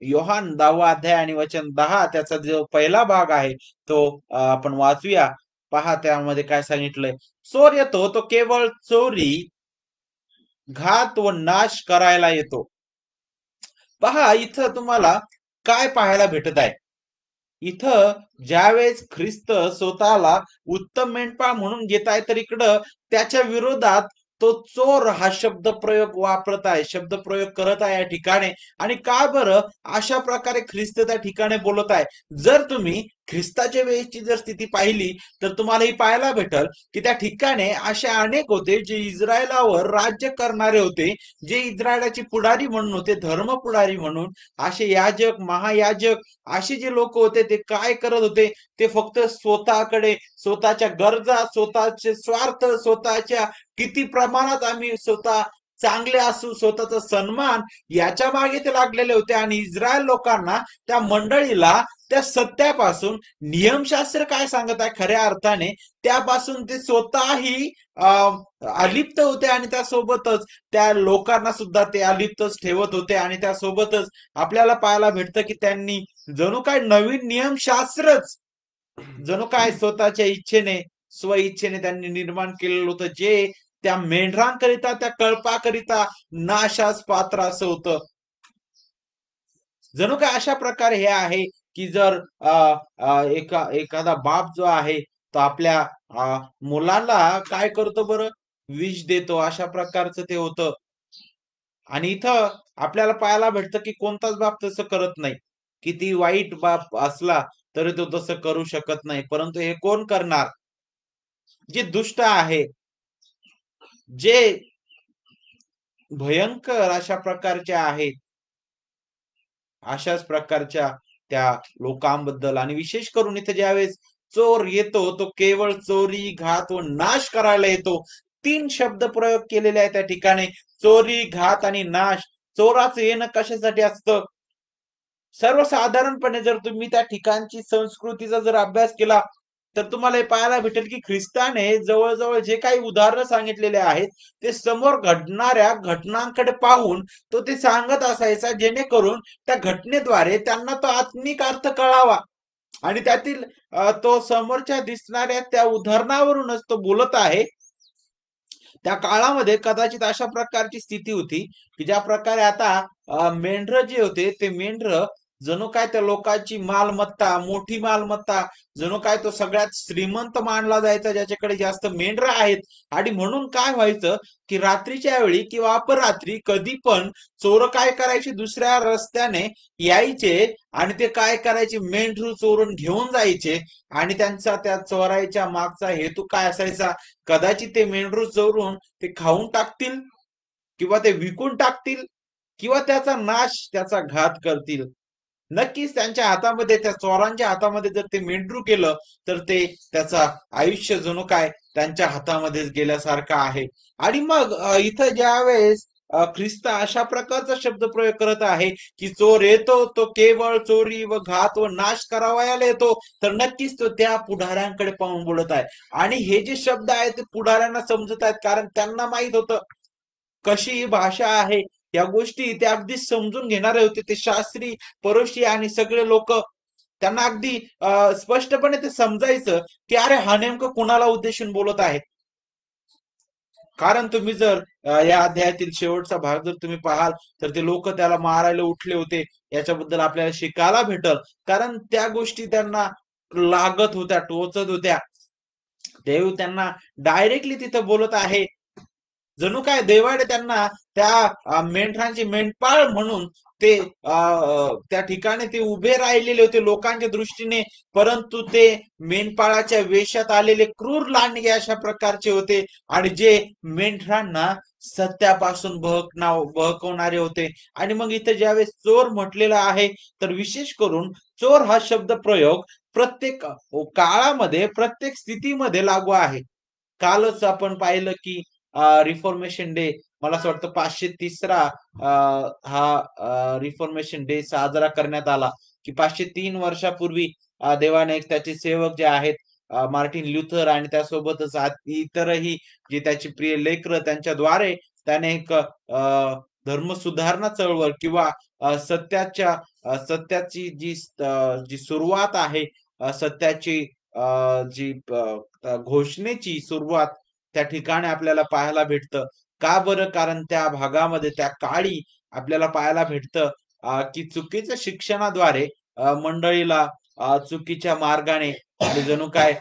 योहान 10वा अध्याय आणि वचन 10 त्याचा जो पहिला भाग आहे तो आपण वाचूया. पहा त्यामध्ये काय सांगितलंय. चोर येतो तो केवळ चोरी, घात व नाश करायला येतो. पहा इथं तुम्हाला काय पाहायला भेटत आहे. इथं ज्यावेळेस ख्रिस्त स्वतःला उत्तम मेंढपाळ म्हणून घेत आहे तर इकडं त्याच्या विरोधात तो चोर हा शब्द प्रयोग वापरत आहे, शब्द प्रयोग करत आहे या ठिकाणी. आणि का बरं अशा प्रकारे ख्रिस्त त्या ठिकाणी बोलत आहे? जर तुम्ही ख्रिस्ताच्या वेळेची जर स्थिती पाहिली तर तुम्हाला ही पाहायला भेटल की त्या ठिकाणी असे अनेक होते जे इस्रायलावर राज्य करणारे होते, जे इस्रायलाचे पुढारी म्हणून होते, धर्म पुढारी म्हणून. असे याजक, महायाजक असे जे लोक होते ते काय करत होते? ते फक्त स्वतःकडे, स्वतःच्या गरजा, स्वतःचे स्वार्थ, स्वतःच्या किती प्रमाणात आम्ही स्वतः चांगले असू, स्वतःचा सन्मान याच्या मागे ते लागलेले होते. आणि इस्रायल लोकांना, त्या मंडळीला त्या सत्यापासून, नियमशास्त्र काय सांगत आहे खऱ्या अर्थाने त्यापासून ते स्वतःही अलिप्त होते आणि त्यासोबतच त्या लोकांना सुद्धा ते अलिप्तच ठेवत होते. आणि त्यासोबतच आपल्याला पाहायला भेटतं की त्यांनी जणू काय नवीन नियमशास्त्रच जणू काय स्वतःच्या इच्छेने, स्व इच्छेने त्यांनी निर्माण केलेलं होतं, जे त्या मेंढरांकरिता, त्या कळपाकरिता नाशास पात्र असं होतं. जणू काय अशा प्रकारे हे आहे की जर एखादा बाप जो आहे तो आपल्या मुलाला काय करतो बरं? विष देतो, अशा प्रकारचं ते होतं. आणि इथं आपल्याला पाहायला भेटतं की कोणताच बाप तसं करत नाही. किती वाईट बाप असला तरी तो तसं करू शकत नाही. परंतु हे कोण करणार? जे दुष्ट आहे, जे भयंकर अशा प्रकारचे आहेत, अशाच प्रकारच्या त्या लोकांबद्दल. आणि विशेष करून इथे ज्यावेळेस चोर येतो तो केवळ चोरी, घात व नाश करायला येतो. 3 शब्द प्रयोग केलेले आहेत त्या ठिकाणी. चोरी, घात आणि नाश. चोराचं येणं कशासाठी असतं? सर्वसाधारणपणे जर तुम्ही त्या ठिकाणची संस्कृतीचा जर अभ्यास केला तर तुम्हाला हे पाहायला भेटेल की ख्रिस्ताने जवळजवळ जे काही उदाहरणं सांगितलेले आहेत ते समोर घडणाऱ्या घटनांकडे पाहून तो ते सांगत असायचा, जेणेकरून त्या घटनेद्वारे त्यांना तो आत्मिक अर्थ कळावा. आणि त्यातील तो समोरच्या दिसणाऱ्या त्या उदाहरणावरूनच तो बोलत आहे. त्या काळामध्ये कदाचित अशा प्रकारची स्थिती होती की ज्या प्रकारे आता मेंढरं जे होते ते मेंढरं जणू काय त्या लोकांची मालमत्ता, मोठी मालमत्ता, जणू काय तो सगळ्यात श्रीमंत मानला जायचा ज्याच्याकडे जास्त मेंढरं आहेत. आणि म्हणून काय व्हायचं की रात्रीच्या वेळी किंवा अपरात्री कधी पण चोर काय करायचे, दुसऱ्या रस्त्याने यायचे आणि ते काय करायचे, मेंढरू चोरून घेऊन जायचे. आणि त्यांचा त्या चोरायच्या मागचा हेतू काय असायचा? कदाचित ते मेंढरू चोरून ते खाऊन टाकतील किंवा ते विकून टाकतील किंवा त्याचा नाश, त्याचा घात करतील. नक्कीच त्यांच्या हातामध्ये, त्या चोरांच्या हातामध्ये जर ते मेंढरू केलं तर ते त्याचा आयुष्य जणू काय त्यांच्या हातामध्येच गेल्यासारखं आहे. आणि मग इथं ज्यावेळेस ख्रिस्त अशा प्रकारचा शब्द प्रयोग करत आहे की चोर येतो तो केवळ चोरी व घात व नाश करावयाला येतो, तर नक्कीच तो त्या पुढाऱ्यांकडे पाहून बोलत आहे. आणि हे जे शब्द आहेत ते पुढाऱ्यांना समजत आहेत, कारण त्यांना माहित होतं कशी ही भाषा आहे. या गोष्टी ते अगदी समजून घेणारे होते. ते शास्त्री, परोशी आणि सगळे लोक, त्यांना अगदी स्पष्टपणे ते समजायचं की अरे हा नेमकं कुणाला उद्देशून बोलत आहे. कारण तुम्ही जर या अध्यायातील शेवटचा भाग जर तुम्ही पाहाल तर ते लोक त्याला मारायला उठले होते. याच्याबद्दल आपल्याला शिकायला भेटल, कारण त्या गोष्टी त्यांना लागत होत्या, टोचत होत्या. देव त्यांना डायरेक्टली तिथं बोलत आहे. जणू काय देवाने त्यांना त्या मेंढरांची मेंढपाळ म्हणून ते त्या ठिकाणी ते उभे राहिलेले होते लोकांच्या दृष्टीने, परंतु ते मेंढपाळाच्या वेशात आलेले क्रूर लांडगे अशा प्रकारचे होते आणि जे मेंढरांना सत्यापासून बहकवणारे होते. आणि मग इथे ज्यावेळेस चोर म्हटलेला आहे तर विशेष करून चोर हा शब्द प्रयोग प्रत्येक काळामध्ये, प्रत्येक स्थितीमध्ये लागू आहे. कालच आपण पाहिलं की रिफॉर्मेशन डे, मला असं वाटतं 530रा हा रिफॉर्मेशन डे साजरा करण्यात आला, की 503 वर्षापूर्वी देवाने एक त्याचे सेवक जे आहेत मार्टिन ल्युथर आणि त्यासोबतच इतरही जे त्याची प्रिय लेकरं, त्यांच्याद्वारे त्याने एक धर्म सुधारणा चळवळ किंवा सत्याची जी सुरुवात आहे, सत्याची जी घोषणेची सुरुवात त्या ठिकाणी आपल्याला पाहायला भेटतं. का बरं? कारण त्या भागामध्ये, त्या काळी आपल्याला पाहायला भेटतं की चुकीच्या शिक्षणाद्वारे मंडळीला चुकीच्या मार्गाने आणि जणू काय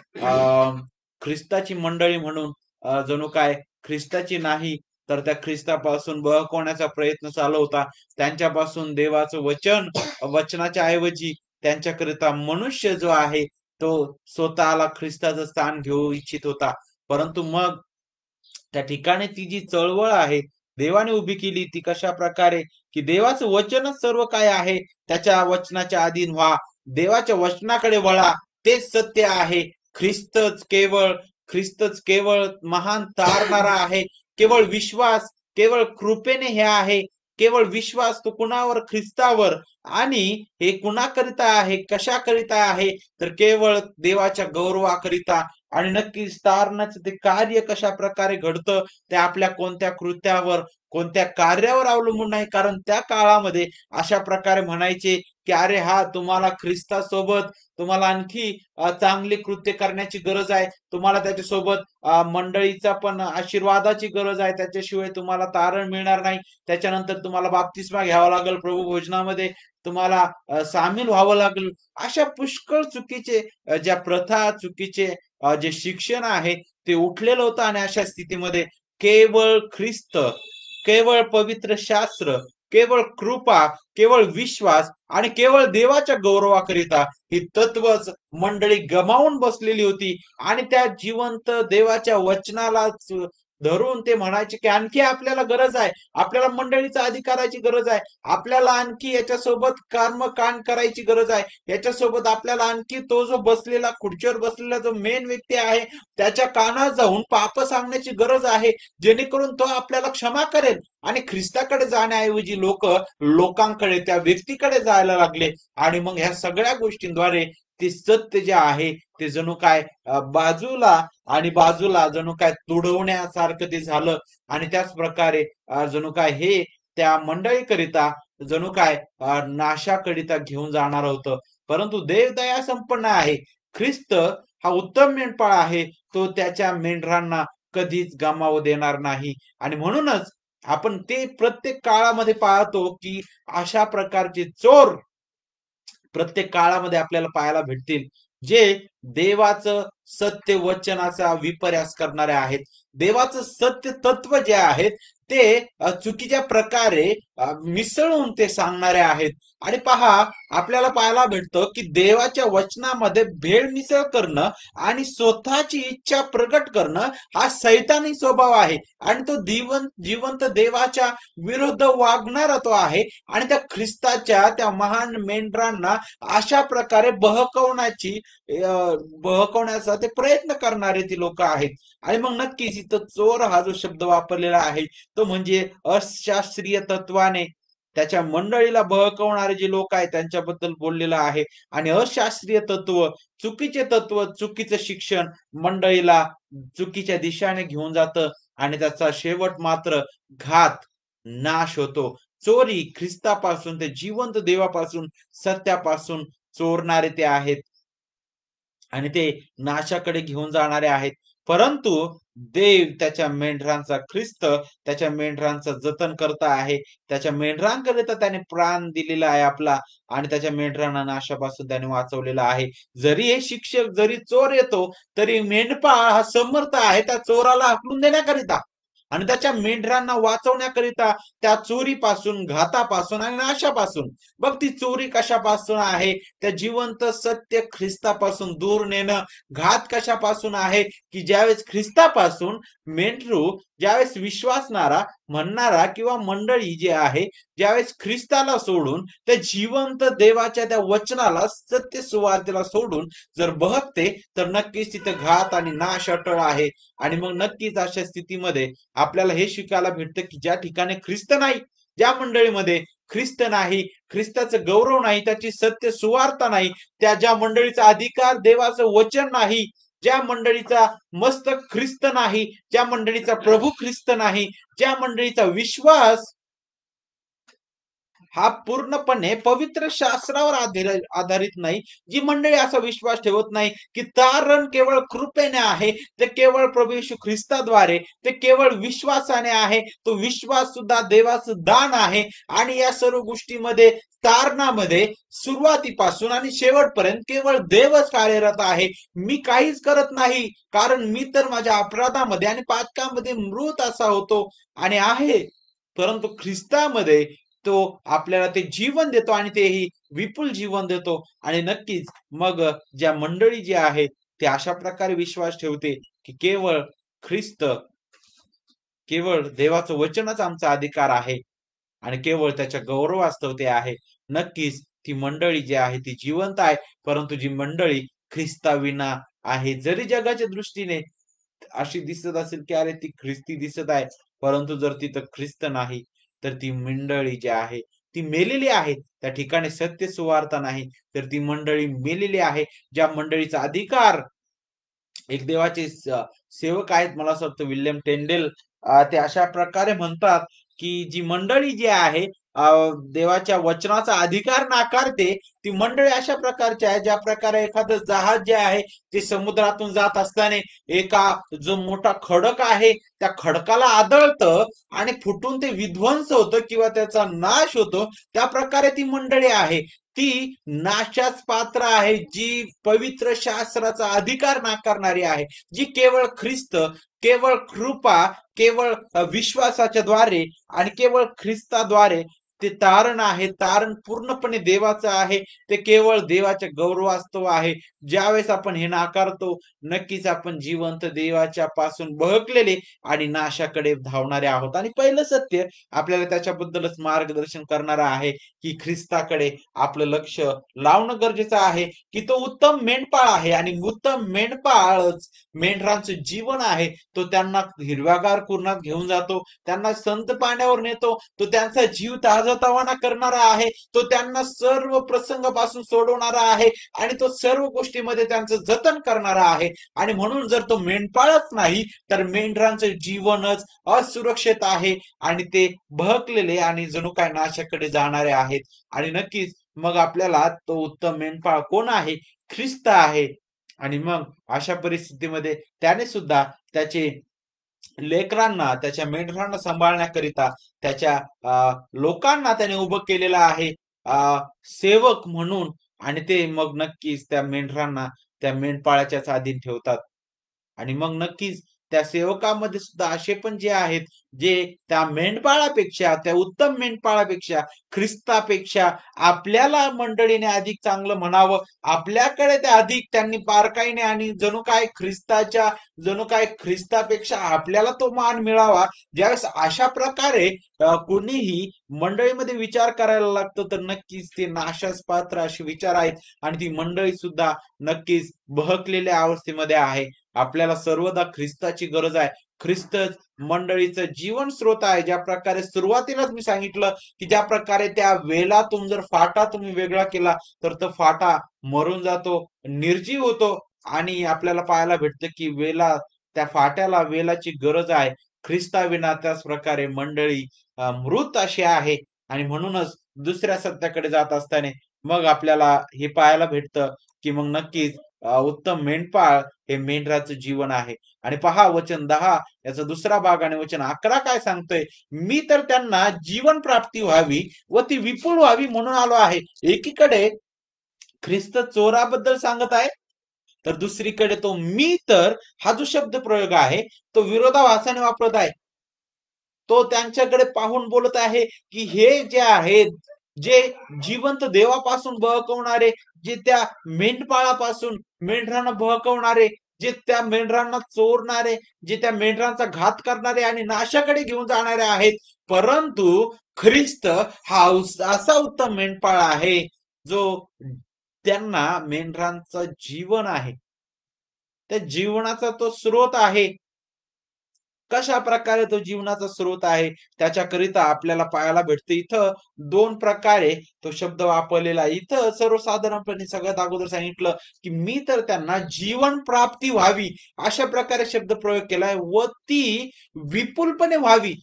ख्रिस्ताची मंडळी म्हणून जणू काय ख्रिस्ताची नाही तर त्या ख्रिस्तापासून बहकवण्याचा प्रयत्न चालू होता. त्यांच्यापासून देवाचं वचनाच्या ऐवजी त्यांच्याकरिता मनुष्य जो आहे तो स्वतःला ख्रिस्ताचं स्थान घेऊ इच्छित होता. परंतु मग त्या ठिकाणी ती जी चळवळ आहे देवाने उभी केली, ती कशा प्रकारे की देवाचं वचनच सर्व काय आहे, त्याच्या वचनाच्या अधीन व्हा, देवाच्या वचनाकडे वळा, तेच सत्य आहे. ख्रिस्तच केवळ महान तारणारा आहे. केवळ विश्वास, केवळ कृपेने हे आहे. केवळ विश्वास तो कुणावर? ख्रिस्तावर. आणि हे कुणाकरिता आहे, कशाकरिता आहे? तर केवळ देवाच्या गौरवाकरिता. आणि नक्कीच तारणाचं ते कार्य कशा प्रकारे घडतं ते आपल्या कोणत्या कृत्यावर, कोणत्या कार्यावर अवलंबून नाही. कारण त्या काळामध्ये अशा प्रकारे म्हणायचे की अरे हा, तुम्हाला ख्रिस्तासोबत तुम्हाला आणखी चांगली कृत्य करण्याची गरज आहे. तुम्हाला त्याच्यासोबत मंडळीचा पण आशीर्वादाची गरज आहे. त्याच्याशिवाय तुम्हाला तारण मिळणार नाही. त्याच्यानंतर तुम्हाला बाप्तिस्मा घ्यावा लागेल, प्रभू भोजनामध्ये तुम्हाला सामील व्हावं लागेल. अशा पुष्कळ चुकीचे ज्या प्रथा, चुकीचे जे शिक्षण आहे ते उठलेलं होतं. आणि अशा स्थितीमध्ये केवळ ख्रिस्त, केवळ पवित्र शास्त्र, केवळ कृपा, केवळ विश्वास आणि केवळ देवाच्या गौरवाकरिता ही तत्वच मंडळी गमावून बसलेली होती. आणि त्या जिवंत देवाच्या वचनालाच धरून ते म्हणायचे की आणखी आपल्याला गरज आहे, आपल्याला मंडळीचा अधिकाराची गरज आहे, आपल्याला आणखी याच्यासोबत कर्मकांड करायची गरज आहे, याच्यासोबत आपल्याला आणखी तो जो बसलेला खुर्चीवर बसलेला जो मेन व्यक्ती आहे त्याच्या कानात जाऊन पाप सांगण्याची गरज आहे, जेणेकरून तो आपल्याला क्षमा करेल. आणि ख्रिस्ताकडे जाण्याऐवजी लोकांकडे त्या व्यक्तीकडे जायला लागले. आणि मग ह्या सगळ्या गोष्टींद्वारे ते सत्य जे आहे ते जणू काय बाजूला जणू काय तुडवण्यासारखं ते झालं. आणि त्याच प्रकारे जणू काय हे त्या मंडळीकरिता जणू काय नाशाकरिता घेऊन जाणार होतं. परंतु देव दया संपन्न आहे. ख्रिस्त हा उत्तम मेंढपाळ आहे. तो त्याच्या मेंढरांना कधीच गमावू देणार नाही. आणि म्हणूनच आपण ते प्रत्येक काळामध्ये पाहतो की अशा प्रकारचे चोर प्रत्येक काळामध्ये आपल्याला पाहायला भेटतील, जे देवाचं सत्य वचनाचा विपर्यास करणारे आहेत. देवाचं सत्य तत्व जे आहेत ते चुकीच्या प्रकारे मिसळून ते सांगणारे आहेत. आणि पहा, आपल्याला पाहायला भेटतं की देवाच्या वचनामध्ये भेळ मिसळ करणं आणि स्वतःची इच्छा प्रकट करणं हा सैतानी स्वभाव आहे. आणि तो जिवंत देवाच्या विरुद्ध वागणारा तो आहे. आणि त्या ख्रिस्ताच्या त्या महान मेंढरांना अशा प्रकारे बहकवण्याचा ते प्रयत्न करणारे ती लोक आहेत. आणि मग नक्कीच इथं चोर हा जो शब्द वापरलेला आहे तो म्हणजे अशास्त्रीय तत्वाने त्याच्या मंडळीला बहकवणारे जे लोक आहेत त्यांच्याबद्दल बोललेलं आहे. आणि अशास्त्रीय तत्व चुकीचं शिक्षण मंडळीला चुकीच्या दिशेने घेऊन जातं. आणि त्याचा शेवट मात्र घात, नाश होतो. चोरी ख्रिस्तापासून ते जिवंत देवापासून सत्यापासून चोरणारे ते आहेत आणि ते नाशाकडे घेऊन जाणारे आहेत. परंतु देव ख्रिस्त त्याच्या मेंढरांचं जतन करता आहे. त्याच्या मेंढरांकरिता त्याने प्राण दिलेला आहे आपला. आणि त्याच्या मेंढरांना नाशापासून त्याने वाचवलेला आहे. जरी हे शिक्षक जरी चोर येतो तरी मेंढपाळ हा समर्थ आहे त्या चोराला हाकलून देण्याकरिता आणि त्याच्या मेंढरांना वाचवण्याकरिता त्या चोरीपासून, घातापासून आणि नाशापासून. बघ ती चोरी कशापासून आहे? त्या जिवंत सत्य ख्रिस्तापासून दूर नेणं. घात कशापासून आहे? की ज्यावेळेस ख्रिस्तापासून ज्यावेळेस विश्वासणारा म्हणणारा किंवा मंडळी जे आहे ज्यावेळेस ख्रिस्ताला सोडून त्या जिवंत देवाच्या त्या वचनाला, सत्य सुवार्तेला सोडून जर बहकते तर नक्कीच तिथे घात आणि नाश अटळ आहे. आणि मग नक्कीच अशा स्थितीमध्ये आपल्याला हे शिकायला भेटतं की ज्या ठिकाणी ख्रिस्त नाही, ज्या मंडळीमध्ये ख्रिस्त नाही, ख्रिस्ताचं गौरव नाही, त्याची सत्य सुवार्ता नाही, त्या ज्या मंडळीचा अधिकार देवाचं वचन नाही, ज्या मंडळीचा मस्तक ख्रिस्त नाही, ज्या मंडळीचा प्रभू ख्रिस्त नाही, ज्या मंडळीचा विश्वास हा पूर्णपणे पवित्र शास्त्रावर आधारित नाही, जी मंडळी असा विश्वास ठेवत नाही की तारण केवळ कृपेने आहे, ते केवळ प्रभू येशू ख्रिस्ताद्वारे, ते केवळ विश्वासाने आहे, तो विश्वास सुद्धा देवाचं दान आहे. आणि या सर्व गोष्टीमध्ये तारणामध्ये सुरुवातीपासून आणि शेवटपर्यंत केवळ देवच कार्यरत आहे. मी काहीच करत नाही, कारण मी तर माझ्या अपराधामध्ये आणि पातकामध्ये मृत असा होतो आणि आहे. परंतु ख्रिस्तामध्ये तो आपल्याला ते जीवन देतो आणि तेही विपुल जीवन देतो. आणि नक्कीच मग ज्या मंडळी जी आहे ते अशा प्रकारे विश्वास ठेवते की ख्रिस्त केवळ देवाचं वचनच आमचा अधिकार आहे आणि केवळ त्याच्या गौरवास्तव ते आहे. नक्कीच ती मंडळी जी आहे ती जिवंत आहे. परंतु जी मंडळी ख्रिस्ताविना आहे, जरी जगाच्या दृष्टीने अशी दिसत असेल की अरे ती ख्रिस्ती दिसत आहे, परंतु जर तिथं ख्रिस्त नाही तर ती मंडळी जी आहे ती मेलेली आहे. त्या ठिकाणी सत्य सुवार्ता नाही, तर ती मंडळी मेलेली आहे. ज्या मंडळीचा अधिकार एक देवाचे सेवक आहेत, मला असं वाटतं विल्यम टेंडेल, ते अशा प्रकारे म्हणतात की जी मंडळी जी आहे देवाच्या वचनाचा अधिकार नाकारते, ती मंडळी अशा प्रकारची आहे ज्या प्रकारे एखादं जहाज जे आहे ते समुद्रातून जात असताना एका जो मोठा खडक आहे त्या खडकाला आदळतं आणि फुटून ते विध्वंस होतं किंवा त्याचा नाश होतो. त्या प्रकारे ती मंडळी आहे, ती नाशास पात्र आहे, जी पवित्र शास्त्राचा अधिकार नाकारणारी आहे, जी केवळ ख्रिस्त, केवळ कृपा, केवळ विश्वासाच्या द्वारे आणि केवळ ख्रिस्ताद्वारे ते तारण आहे, तारण पूर्णपणे देवाचं आहे. ते केवळ देवाच्या गौरवास्तव आहे. ज्यावेळेस आपण हे नाकारतो, नक्कीच आपण जिवंत देवाच्या पासून बहकलेले आणि नाशाकडे धावणारे आहोत. आणि पहिलं सत्य आपल्याला त्याच्याबद्दलच मार्गदर्शन करणारं आहे, की ख्रिस्ताकडे आपलं लक्ष लावणं गरजेचं आहे, की तो उत्तम मेंढपाळ आहे आणि उत्तम मेंढपाळच मेंढरांचं जीवन आहे. तो त्यांना हिरव्यागार कुरणात घेऊन जातो, त्यांना संत पाण्यावर नेतो, तो त्यांचा जीव ताजातवाना करणारा आहे, तो त्यांना सर्व प्रसंगापासून सोडवणारा आहे आणि तो सर्व गोष्टीमध्ये त्यांचं जतन करणारा आहे. आणि म्हणून जर तो मेंढपाळच नाही तर मेंढरांचं जीवनच असुरक्षित आहे आणि ते बहकलेले आणि जणू काय नाशाकडे जाणारे आहेत. आणि नक्कीच मग आपल्याला तो उत्तम मेंढपाळ कोण आहे? ख्रिस्त आहे. आणि मग अशा परिस्थितीमध्ये त्याने सुद्धा त्याचे लेकरांना, त्याच्या मेंढरांना सांभाळण्याकरिता त्याच्या लोकांना त्याने उभं केलेलं आहे सेवक म्हणून. आणि ते मग नक्कीच त्या मेंढरांना त्या मेंढपाळाच्याच अधीन ठेवतात. आणि मग नक्कीच त्या सेवकामध्ये सुद्धा असे पण जे आहेत, जे त्या मेंढपाळापेक्षा, त्या उत्तम मेंढपाळापेक्षा, ख्रिस्तापेक्षा आपल्याला मंडळीने अधिक चांगलं म्हणावं, आपल्याकडे ते अधिक त्यांनी बारकाईने आणि जणू काय ख्रिस्तापेक्षा आपल्याला तो मान मिळावा. ज्यावेळेस अशा प्रकारे कोणीही मंडळीमध्ये विचार करायला लागतो तर नक्कीच ते नाशास पात्र असे विचार आहेत आणि ती मंडळी सुद्धा नक्कीच बहकलेल्या अवस्थेमध्ये आहे. आपल्याला सर्वदा ख्रिस्ताची गरज आहे. ख्रिस्तच मंडळीचं जीवन स्रोत आहे. ज्या प्रकारे सुरुवातीलाच मी सांगितलं, की ज्या प्रकारे त्या वेलातून जर फाटा तुम्ही वेगळा केला तर तो फाटा मरून जातो, निर्जीव होतो आणि आपल्याला पाहायला भेटतं की त्या फाट्याला वेलाची गरज आहे. ख्रिस्ताविना त्याच प्रकारे मंडळी मृत अशी आहे. आणि म्हणूनच दुसऱ्या सत्याकडे जात असताना मग आपल्याला हे पाहायला भेटतं, की मग नक्कीच उत्तम मेंढपाळ हे मेंढराचं जीवन आहे. आणि पहा वचन 10 याचा दुसरा भाग आणि वचन 11 काय सांगतोय? मी तर त्यांना जीवन प्राप्ती व्हावी व ती विपुल व्हावी म्हणून आलो आहे. एकीकडे ख्रिस्त चोराबद्दल सांगत आहे, तर दुसरीकडे तो मी तर हा जो शब्द प्रयोग आहे तो विरोधाभासाने वापरत आहे. तो त्यांच्याकडे पाहून बोलत आहे, की हे जे आहेत, जे जिवंत देवापासून बहकवणारे, जे त्या मेंढपाळापासून मेंढरांना बहकवणारे, जे त्या मेंढरांना चोरणारे, जे त्या मेंढरांचा घात करणारे आणि नाशाकडे घेऊन जाणारे आहेत. परंतु ख्रिस्त हा असा उत्तम मेंढपाळ आहे, जो त्यांना मेंढरांचं जीवन आहे. त्या जीवनाचा तो स्रोत आहे. कशा प्रकारे तो जीवनाचा स्रोत आहे त्याच्याकरिता आपल्याला पाहायला भेटतं इथं दोन प्रकारे तो शब्द वापरलेला आहे. इथं सर्वसाधारणपणे सगळ्यात अगोदर सांगितलं की मी तर त्यांना जीवन प्राप्ती व्हावी अशा प्रकारे शब्द प्रयोग केलाय व ती विपुलपणे व्हावी.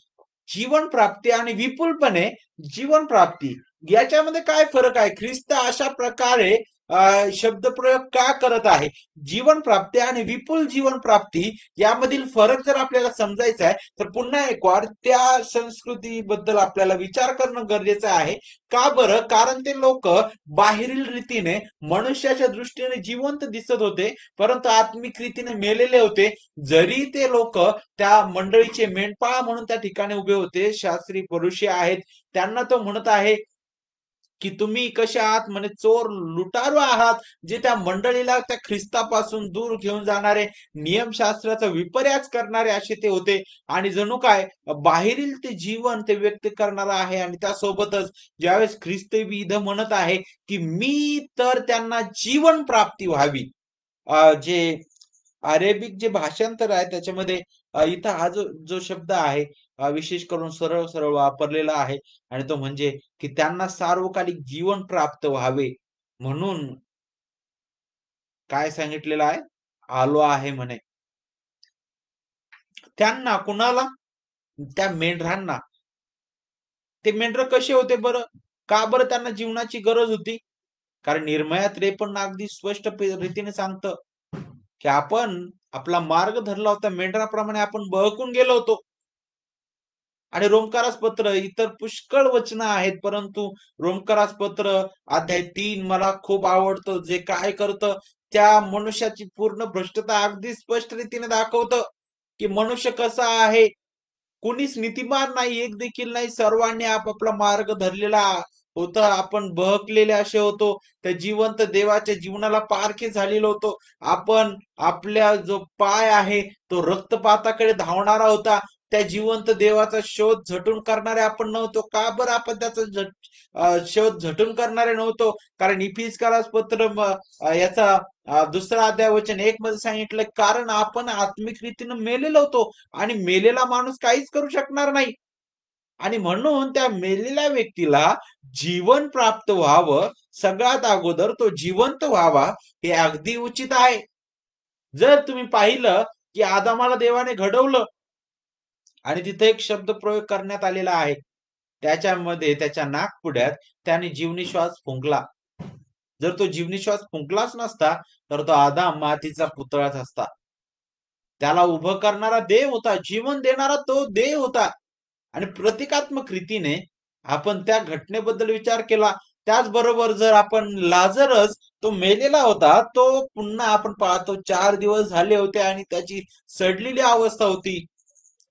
जीवन प्राप्ती आणि विपुलपणे जीवन प्राप्ती याच्यामध्ये काय फरक आहे? ख्रिस्त अशा प्रकारे शब्दप्रयोग का करत आहे? जीवन प्राप्ती आणि विपुल जीवन प्राप्ती यामधील फरक जर आपल्याला समजायचा आहे तर पुन्हा एक वार त्या संस्कृतीबद्दल आपल्याला विचार करणं गरजेचं आहे. का बरं? कारण ते लोक बाहेरील रीतीने मनुष्याच्या दृष्टीने जिवंत दिसत होते, परंतु आत्मिक रीतीने मेलेले होते. जरी ते लोक त्या मंडळीचे मेंढपाळ म्हणून त्या ठिकाणी उभे होते, शास्त्री परुषी आहेत, त्यांना तो म्हणत आहे की तुम्ही कसे आहात? म्हणे चोर लुटारू आहात, जे त्या मंडळीला त्या ख्रिस्तापासून दूर घेऊन जाणारे, नियमशास्त्राचा विपर्यास करणारे असे ते होते. आणि जणू काय बाहेरील ते जीवन ते व्यक्त करणार आहे. आणि त्यासोबतच ज्यावेळेस ख्रिस्त बी इथं म्हणत आहे की मी तर त्यांना जीवन प्राप्ती व्हावी. जे अरेबिक जे भाषांतर आहे त्याच्यामध्ये इथं हा जो जो शब्द आहे विशेष करून सरळ सरळ वापरलेला आहे. आणि तो म्हणजे की त्यांना सार्वकालिक जीवन प्राप्त व्हावे म्हणून काय सांगितलेलं आहे? आलो आहे म्हणे. त्यांना कुणाला? त्या मेंढरांना. ते मेंढर कसे होते बरं? का बरं त्यांना जीवनाची गरज होती? कारण निर्मया 53 अगदी स्पष्ट रीतीने सांगतं की आपण आपला मार्ग धरला होता, मेंढराप्रमाणे आपण बहकून गेलो होतो. आणि रोमकारास पत्र इतर पुष्कळ वचनं आहेत, परंतु रोमकारास पत्र अध्याय 3 मला खूप आवडतं. जे काय करतं त्या मनुष्याची पूर्ण भ्रष्टता अगदी स्पष्ट रीतीने दाखवतं की मनुष्य कसा आहे. कोणीच नीतिमान नाही, एक देखील नाही. सर्वांनी आपापला मार्ग धरलेला होता. आपण बहकलेले असे होतो. त्या जिवंत देवाच्या जीवनाला पारखे झालेलो होतो. आपण आपल्या जो पाय आहे तो रक्तपाताकडे धावणारा होता. त्या जिवंत देवाचा शोध झटून करणारे आपण नव्हतो. का बरं आपण त्याचा शोध झटून करणारे नव्हतो? कारण इफिसकारास पत्र याचा दुसरा अध्याय वचन 1 मध्ये सांगितलं, कारण आपण आत्मिक रीतीनं मेलेलो होतो आणि मेलेला माणूस काहीच करू शकणार नाही. आणि म्हणून त्या मेलेल्या व्यक्तीला जीवन प्राप्त व्हावं, सगळ्यात अगोदर तो जिवंत व्हावा, हे अगदी उचित आहे. जर तुम्ही पाहिलं की आदामाला देवाने घडवलं आणि तिथे एक शब्द प्रयोग करण्यात आलेला आहे, त्याच्यामध्ये त्याच्या नाकपुड्यात त्याने जीवनिश्वास फुंकला. जर तो जीवनिश्वास फुंकलाच नसता तर तो आदाम मातीचा पुतळाच असता. त्याला उभं करणारा देव होता, जीवन देणारा तो देव होता. आणि प्रतिकात्मक रीतीने आपण त्या घटनेबद्दल विचार केला. त्याचबरोबर जर आपण लाजरस तो मेलेला होता, तो पुन्हा आपण पाहतो 4 दिवस झाले होते आणि त्याची सडलेली अवस्था होती.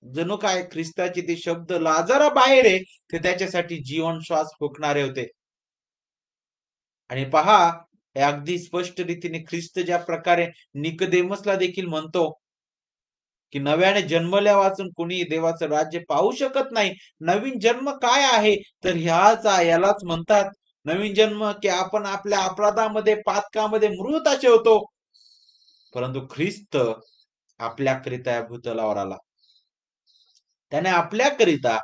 जणू काय ख्रिस्ताचे ते शब्द लाजरा बाहेर आहे, ते त्याच्यासाठी जीवन श्वास फुकणारे होते. आणि पहा, हे अगदी स्पष्ट रीतीने ख्रिस्त ज्या प्रकारे निकदेमसला देखील म्हणतो की नव्याने जन्मल्या वाचून कोणी देवाचं राज्य पाहू शकत नाही. नवीन जन्म काय आहे तर यालाच म्हणतात नवीन जन्म, की आपण आपल्या अपराधामध्ये पातकामध्ये मृत असे होतो, परंतु ख्रिस्त आपल्याकरिता या भूतलावर आला. त्याने आपल्याकरिता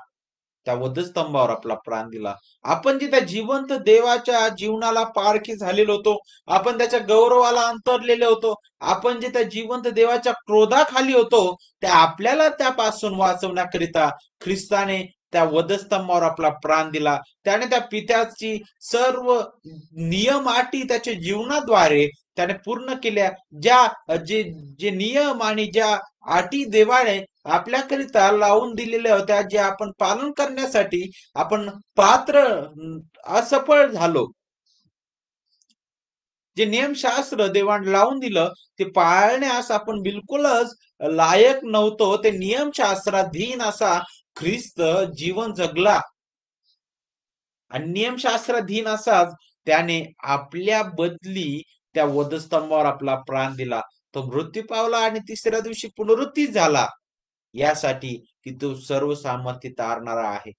त्या वधस्तंभावर आपला प्राण दिला. आपण जे त्या जिवंत देवाच्या जीवनाला पारखी झालेलो होतो, आपण त्याच्या गौरवाला अंतरलेले होतो, आपण जे त्या जिवंत देवाच्या क्रोधाखाली होतो, त्या आपल्याला त्यापासून वाचवण्याकरिता ख्रिस्ताने त्या वधस्तंभावर आपला प्राण दिला. त्याने त्या पित्याची सर्व नियम अटी त्याच्या जीवनाद्वारे त्याने पूर्ण केल्या. जे जे नियम आणि ज्या अटी देवाने आपल्याकरिता लावून दिलेल्या होत्या, जे आपण पालन करण्यासाठी आपण पात्र असफळ झालो. जे नियमशास्त्र देवाने लावून दिलं ते पाळण्यास आपण बिलकुलच लायक नव्हतो. ते नियमशास्त्राधीन असा ख्रिस्त जीवन जगला आणि नियमशास्त्राधीन असाच त्याने आपल्या बदली त्या वधस्तंभावर आपला प्राण दिला. तो मृत्यू पावला आणि तिसऱ्या दिवशी पुनरुत्थित झाला, यासाठी की तो सर्व सामर्थ्य तारणारा आहे.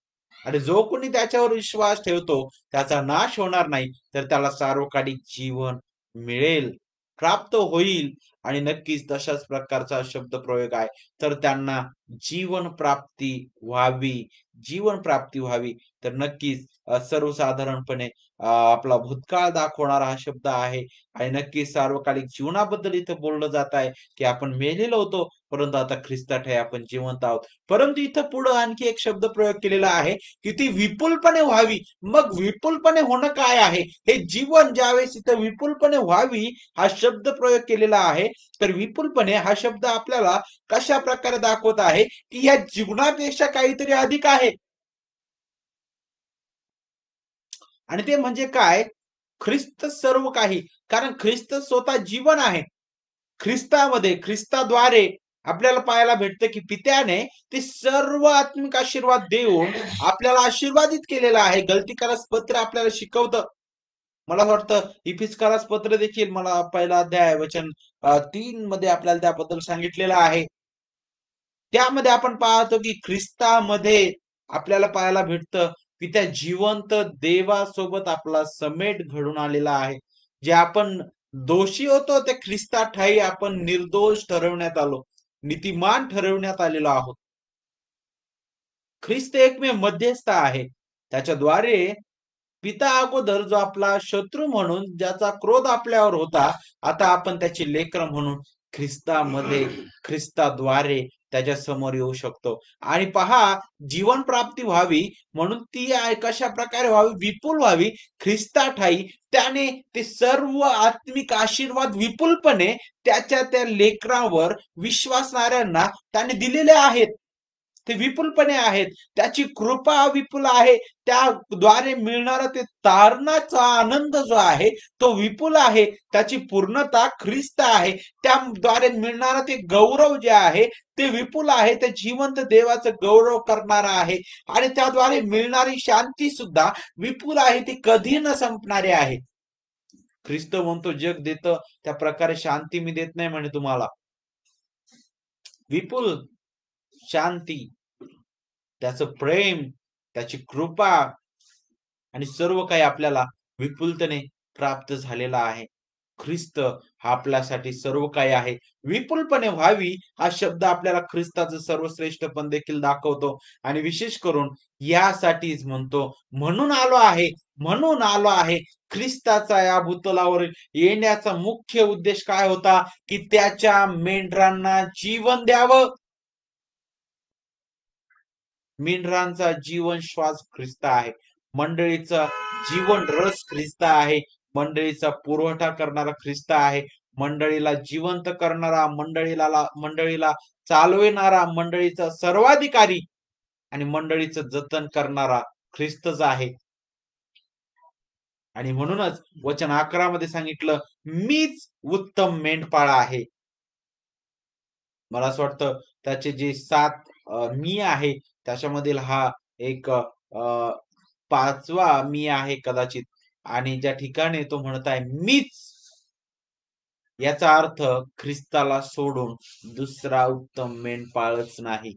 आणि जो कोणी त्याच्यावर विश्वास ठेवतो त्याचा नाश होणार नाही, तर त्याला सार्वकालिक जीवन मिळेल, प्राप्त होईल. आणि नक्कीच तशाच प्रकारचा शब्द प्रयोग आहे, तर त्यांना जीवन प्राप्ती व्हावी. जीवन प्राप्ती व्हावी तर नक्कीच सर्वसाधारणपणे आपला भूतकाळ दाखवणारा हा शब्द आहे. आणि नक्कीच सार्वकालिक जीवनाबद्दल इथं बोललं जात आहे की आपण मेलेलो होतो, परंतु आता ख्रिस्तात आहे आपण जिवंत आहोत. परंतु इथं पुढे आणखी एक शब्द प्रयोग केलेला आहे की ती विपुलपणे व्हावी. मग विपुलपणे होणं काय आहे? हे जीवन ज्यावेळेस इथं विपुलपणे व्हावी हा शब्द प्रयोग केलेला आहे, तर विपुलपणे हा शब्द आपल्याला कशा प्रकारे दाखवत आहे की या जीवनापेक्षा काहीतरी अधिक आहे. आणि ते म्हणजे काय? ख्रिस्त सर्व काही. कारण ख्रिस्त स्वतः जीवन आहे. ख्रिस्ताद्वारे आपल्याला पाहायला भेटतं की पित्याने ते सर्व आत्मिक आशीर्वाद देऊन आपल्याला आशीर्वादित केलेलं आहे. गलतीकारास पत्र आपल्याला शिकवतं. मला वाटतं इफिसकारास पत्र देखील मला पहिला अध्याय वचन 3 मध्ये आपल्याला त्याबद्दल सांगितलेलं आहे. त्यामध्ये आपण पाहतो की ख्रिस्तामध्ये आपल्याला पाहायला भेटतं की त्या जिवंत देवासोबत आपला समेट घडून आलेला आहे. जे आपण दोषी होतो ते ख्रिस्तात ठाई आपण निर्दोष ठरवण्यात आलो, नीतिमान ठरवण्यात आलेलो आहोत. ख्रिस्त एकमेव मध्यस्थ आहे. त्याच्याद्वारे पिता अगोदर जो आपला शत्रू म्हणून ज्याचा क्रोध आपल्यावर होता, आता आपण त्याची लेकरं म्हणून ख्रिस्ताद्वारे त्याच्या समोर येऊ शकतो. आणि पहा, जीवन प्राप्ती व्हावी म्हणून ती कशा प्रकारे व्हावी? विपुल व्हावी. ख्रिस्ताठाई त्याने ते सर्व आत्मिक आशीर्वाद विपुलपणे त्याच्या त्या लेकरावर विश्वासणाऱ्यांना त्याने दिलेले आहेत. ते विपुलपणे आहेत. त्याची कृपा विपुल आहे. त्याद्वारे मिळणारा ते तारणाचा आनंद जो आहे तो विपुल आहे. त्याची पूर्णता ख्रिस्त आहे. त्याद्वारे मिळणारा ते गौरव जे आहे ते विपुल आहे. ते जिवंत देवाचं गौरव करणारा आहे आणि त्याद्वारे मिळणारी शांती सुद्धा विपुल आहे. ती कधी न संपणारी आहे. ख्रिस्त म्हणतो जग देतं त्या प्रकारे शांती मी देत नाही म्हणे तुम्हाला. विपुल शांती, त्याचं प्रेम, त्याची कृपा आणि सर्व काही आपल्याला विपुलतेने प्राप्त झालेला आहे. ख्रिस्त हा आपल्यासाठी सर्व काही आहे. विपुलपणे व्हावी हा शब्द आपल्याला ख्रिस्ताचं सर्वश्रेष्ठ पण देखील दाखवतो आणि विशेष करून यासाठीच म्हणतो म्हणून आलो आहे. ख्रिस्ताचा या भूतलावर येण्याचा मुख्य उद्देश काय होता की त्याच्या मेंढरांना जीवन द्यावं. मेंढरांचा जीवन श्वास ख्रिस्त आहे. मंडळीचा जीवन रस ख्रिस्त आहे. मंडळीचा पुरवठा करणारा ख्रिस्त आहे. मंडळीला जिवंत करणारा, मंडळीला चालविणारा, मंडळीचा सर्वाधिकारी आणि मंडळीचं जतन करणारा ख्रिस्तच आहे. आणि म्हणूनच वचन 11 मध्ये सांगितलं, मीच उत्तम मेंढपाळ आहे. मला असं वाटतं त्याचे जे 7 मी आहे त्याच्यामधील हा एक 5वा मी आहे कदाचित आणि ज्या ठिकाणी तो म्हणत आहे मीच, याचा अर्थ ख्रिस्ताला सोडून दुसरा उत्तम मेंढपाळच नाही.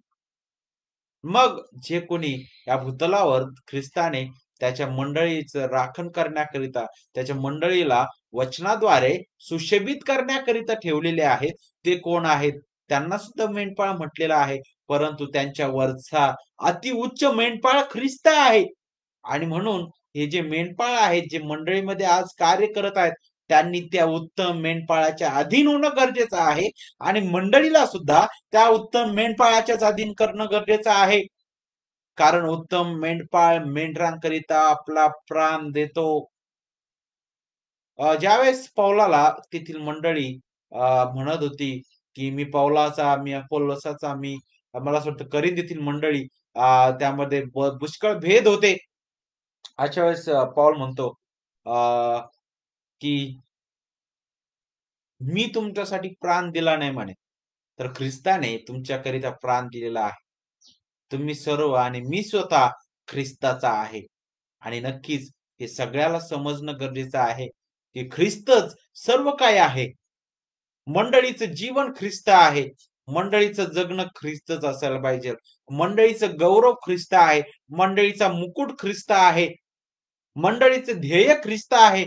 मग जे कोणी या भूतलावर ख्रिस्ताने त्याच्या मंडळीचं राखण करण्याकरिता, त्याच्या मंडळीला वचनाद्वारे सुशोभित करण्याकरिता ठेवलेले आहेत, ते कोण आहेत? त्यांना सुद्धा मेंढपाळ म्हटलेलं आहे. परंतु त्यांच्या वरचा अतिउच्च मेंढपाळ ख्रिस्त आहे. आणि म्हणून हे जे मेंढपाळ आहेत, जे मंडळीमध्ये आज कार्य करत आहेत, त्यांनी त्या उत्तम मेंढपाळाच्या अधीन होणं गरजेचं आहे आणि मंडळीला सुद्धा त्या उत्तम मेंढपाळाच्याच अधीन करणं गरजेचं आहे. कारण उत्तम मेंढपाळ मेंढरांकरिता आपला प्राण देतो. ज्यावेळेस पौलाला तेथील मंडळी म्हणत होती की मी अपोल्लोसाचा, मला असं वाटतं करिंथ येथील मंडळी त्यामध्ये पुष्कळ भेद होते. अशा वेळेस पौल म्हणतो की मी तुमच्यासाठी प्राण दिला नाही म्हणे, तर ख्रिस्ताने तुमच्याकरिता प्राण दिलेला आहे. तुम्ही सर्व आणि मी स्वतः ख्रिस्ताचा आहे. आणि नक्कीच हे सगळ्याला समजणं गरजेचं आहे की ख्रिस्तच सर्व काही आहे. मंडळीचं जीवन ख्रिस्त आहे. मंडळीचं जगणं ख्रिस्तच असायला पाहिजे. मंडळीचं गौरव ख्रिस्त आहे. मंडळीचा मुकुट ख्रिस्त आहे. मंडळीचं ध्येय ख्रिस्त आहे.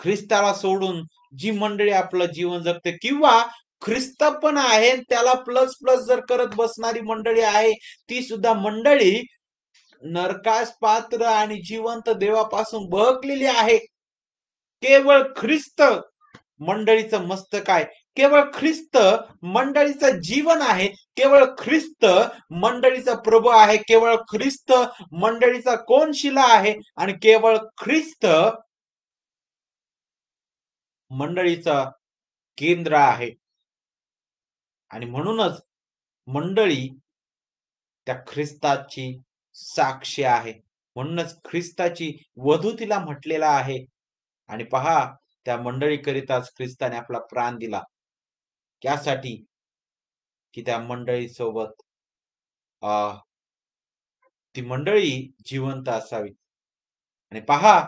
ख्रिस्ताला सोडून जी मंडळी आपलं जीवन जगते किंवा ख्रिस्त पण आहे त्याला प्लस प्लस जर करत बसणारी मंडळी आहे, ती सुद्धा मंडळी नरकास पात्र आणि जिवंत देवापासून बहकलेली आहे. केवळ ख्रिस्त मंडळीचं मस्तक आहे. केवळ ख्रिस्त मंडळीचं जीवन आहे. केवळ ख्रिस्त मंडळीचा प्रभू आहे. केवळ ख्रिस्त मंडळीचा कोनशिला आहे आणि केवळ ख्रिस्त मंडळीचा केंद्र आहे. आणि म्हणूनच मंडळी त्या ख्रिस्ताची साक्षी आहे. म्हणूनच ख्रिस्ताची वधू तिला म्हटलेला आहे. आणि पहा, त्या मंडळीकरिताच ख्रिस्ताने आपला प्राण दिला. त्यासाठी की त्या मंडळी सोबत ती मंडळी जिवंत असावी. आणि पहा,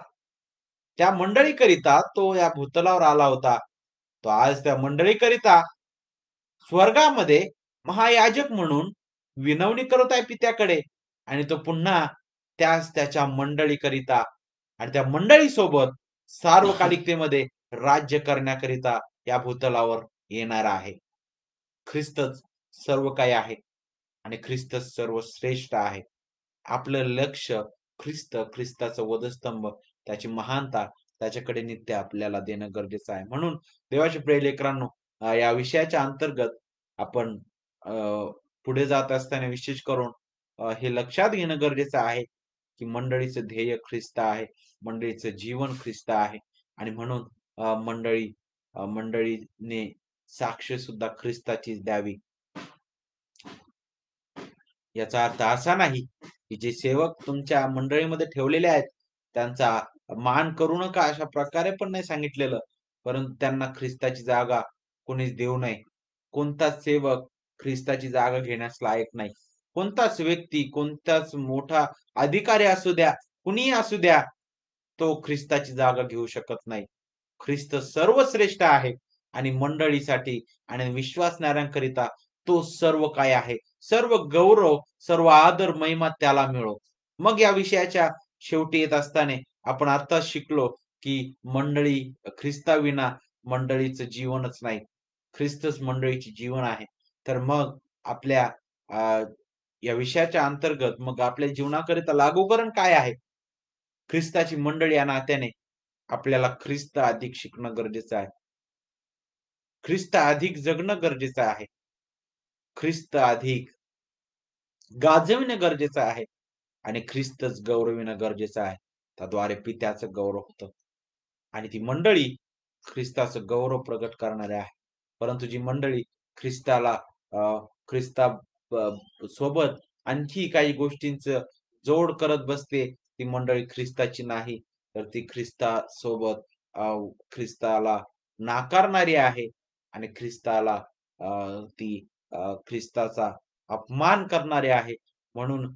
त्या मंडळीकरिता तो या भूतलावर आला होता. तो आज त्या मंडळीकरिता स्वर्गामध्ये महायाजक म्हणून विनवणी करत आहे पित्याकडे आणि तो पुन्हा त्याच्या मंडळीकरिता आणि त्या मंडळीसोबत सार्वकालिकतेमध्ये राज्य करण्याकरिता या भूतलावर येणार आहे. ख्रिस्तच सर्व काही आहे आणि ख्रिस्तच सर्वश्रेष्ठ आहे. आपलं लक्ष ख्रिस्ताचा वधस्तंभ, त्याची महानता, त्याच्याकडे नित्य आपल्याला देणं गरजेचं आहे. म्हणून देवाचे प्रिय लेकरांनो, या विषयाच्या अंतर्गत आपण पुढे जात असताना विशेष करून हे लक्षात घेणं गरजेचं आहे की मंडळीचं ध्येय ख्रिस्त आहे, मंडळीचं जीवन ख्रिस्त आहे आणि म्हणून मंडळीने साक्ष सुद्धा ख्रिस्ताचीच द्यावी. याचा अर्थ असा नाही की जे सेवक तुमच्या मंडळीमध्ये ठेवलेले आहेत त्यांचा मान करू नका, अशा प्रकारे पण नाही सांगितलेलं. परंतु त्यांना ख्रिस्ताची जागा कोणीच देऊ नये. कोणताच सेवक ख्रिस्ताची जागा घेण्यास लायक नाही. कोणताच व्यक्ती, कोणताच मोठा अधिकारी असू द्या, कुणीही असू द्या, तो ख्रिस्ताची जागा घेऊ शकत नाही. ख्रिस्त सर्वश्रेष्ठ आहे आणि मंडळीसाठी आणि विश्वासणाऱ्यांकरिता तो सर्व काही आहे. सर्व गौरव, सर्व आदर, महिमा त्याला मिळो. मग या विषयाच्या शेवटी येत असताना आपण आत्ताच शिकलो, की मंडळी ख्रिस्ताविना मंडळीचं जीवनच नाही. ख्रिस्तच मंडळीचे जीवन आहे. तर मग आपल्या अ, या विषयाच्या अंतर्गत मग आपल्या जीवनाकरिता लागूकरण काय आहे? ख्रिस्ताची मंडळी या नात्याने आपल्याला ख्रिस्त अधिक शिकणं गरजेचं आहे. ख्रिस्त अधिक जगणं गरजेचं आहे. ख्रिस्त अधिक गाजविणं गरजेचं आहे आणि ख्रिस्तच गौरविणं गरजेचं आहे. त्याद्वारे पित्याचं गौरव होतं आणि ती मंडळी ख्रिस्ताचं गौरव प्रगट करणारी आहे. परंतु जी मंडळी ख्रिस्ताला अ, ख्रिस्ता सोबत आणखी काही गोष्टींचं जोड करत बसते, ती मंडळी ख्रिस्ताची नाही, तर ती ख्रिस्तासोबत अ, ख्रिस्ताला नाकारणारी आहे आणि ख्रिस्ताला ती ख्रिस्ताचा अपमान करणारे आहे. म्हणून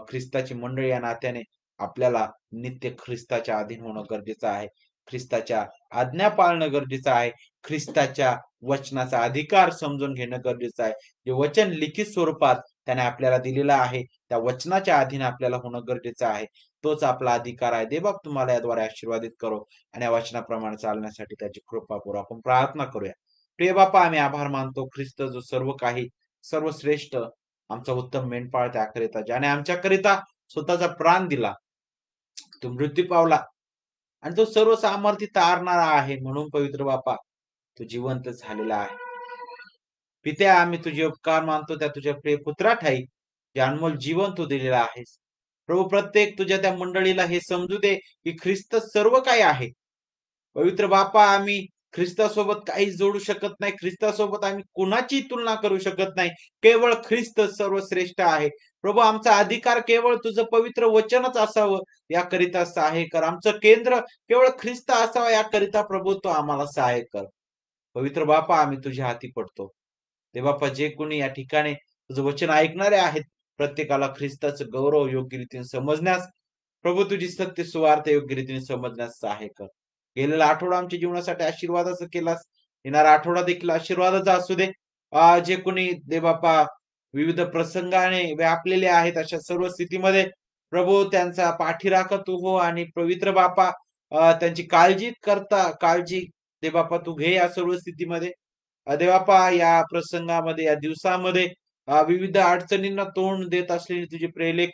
ख्रिस्ताची मंडळी या नात्याने आपल्याला नित्य ख्रिस्ताच्या अधीन होणं गरजेचं आहे. ख्रिस्ताच्या आज्ञा पाळणं गरजेचं आहे. ख्रिस्ताच्या वचनाचा अधिकार समजून घेणं गरजेचं आहे. जे वचन लिखित स्वरूपात त्याने आपल्याला दिलेलं आहे, त्या वचनाच्या अधीन आपल्याला होणं गरजेचं आहे. तोच आपला अधिकार आहे. देवबाप तुम्हाला याद्वारे आशीर्वादित करो आणि या वचनाप्रमाणे चालण्यासाठी त्याची कृपा करू. आपण प्रार्थना करूया. प्रिय बाप्पा, आम्ही आभार मानतो. ख्रिस्त जो सर्व काही, सर्वश्रेष्ठ आमचा उत्तम मेंढपाळ त्याकरिता, ज्याने आमच्याकरिता स्वतःचा प्राण दिला, तो मृत्यू पावला आणि तो सर्व सामर्थ्य तारणारा आहे. म्हणून पवित्र बापा, तो जिवंत झालेला आहे. पित्या, आम्ही तुझे उपकार मानतो त्या तुझ्या प्रिय पुत्राठायी, जे अनमोल जीवन तू दिलेलं आहेस. प्रभू, प्रत्येक तुझ्या त्या मंडळीला हे समजू दे, की ख्रिस्त सर्व काही आहे. पवित्र बापा, आम्ही ख्रिस्तासोबत काहीच जोडू शकत नाही. ख्रिस्तासोबत आम्ही कुणाची तुलना करू शकत नाही. केवळ ख्रिस्त सर्वश्रेष्ठ आहे. प्रभू, आमचा अधिकार केवळ तुझं पवित्र वचनच असावं याकरिता सहाय्य कर. आमचं केंद्र केवळ ख्रिस्त असावं याकरिता प्रभू तो आम्हाला सहाय्य कर. पवित्र बापा, आम्ही तुझ्या हाती पडतो. ते बाप्पा, जे कोणी या ठिकाणी तुझं वचन ऐकणारे आहेत, प्रत्येकाला ख्रिस्ताचं गौरव योग्य रीतीने समजण्यास, प्रभू तुझी सत्य सुवार्ता योग्य रीतीने समजण्यास सहाय्य कर. गेलेला आठवडा आमच्या जीवनासाठी आशीर्वादाचा केलास. येणारा आठवडा देखील आशीर्वादाचा असू दे. जे कोणी देवबाप्पा विविध प्रसंगाने व्यापलेले आहेत, अशा सर्व स्थितीमध्ये प्रभू त्यांचा पाठीराखा तू हो आणि पवित्र बापा त्यांची काळजी देवबाप्पा तू घे या सर्व स्थितीमध्ये. देवबाप्पा, या प्रसंगामध्ये, या दिवसामध्ये विविध अडचणींना तोंड देत असलेली तुझी प्रिय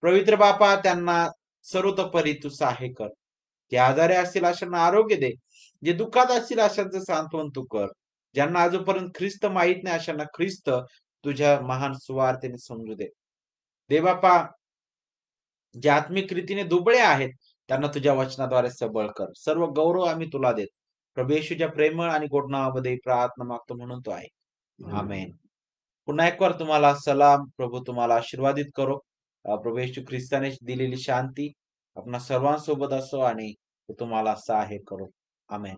पवित्र बापा, त्यांना सर्वतोपरी तू सहाय्य कर. जे आजारी असतील अशांना आरोग्य दे. जे दुःखात असतील अशांचं सांत्वन तू कर. ज्यांना अजूनपर्यंत ख्रिस्त माहीत नाही अशांना ख्रिस्त तुझ्या महान सुवार्तेने समजू दे. देवबाप्पा, जे आत्मिक रीतीने दुबळे आहेत, त्यांना तुझ्या वचनाद्वारे सबळ कर. सर्व गौरव आम्ही तुला देतो. प्रभू येशूच्या प्रेमळ आणि गोड नावामध्ये प्रार्थना मागतो म्हणून तो आहे. आमेन. पुन्हा एक वार तुम्हाला सलाम. प्रभू तुम्हाला आशीर्वादित करो. प्रभू येशू ख्रिस्ताने दिलेली शांती आपणा सर्वांसोबत असो आणि तो तुम्हाला सहाय्य करो. आमेन.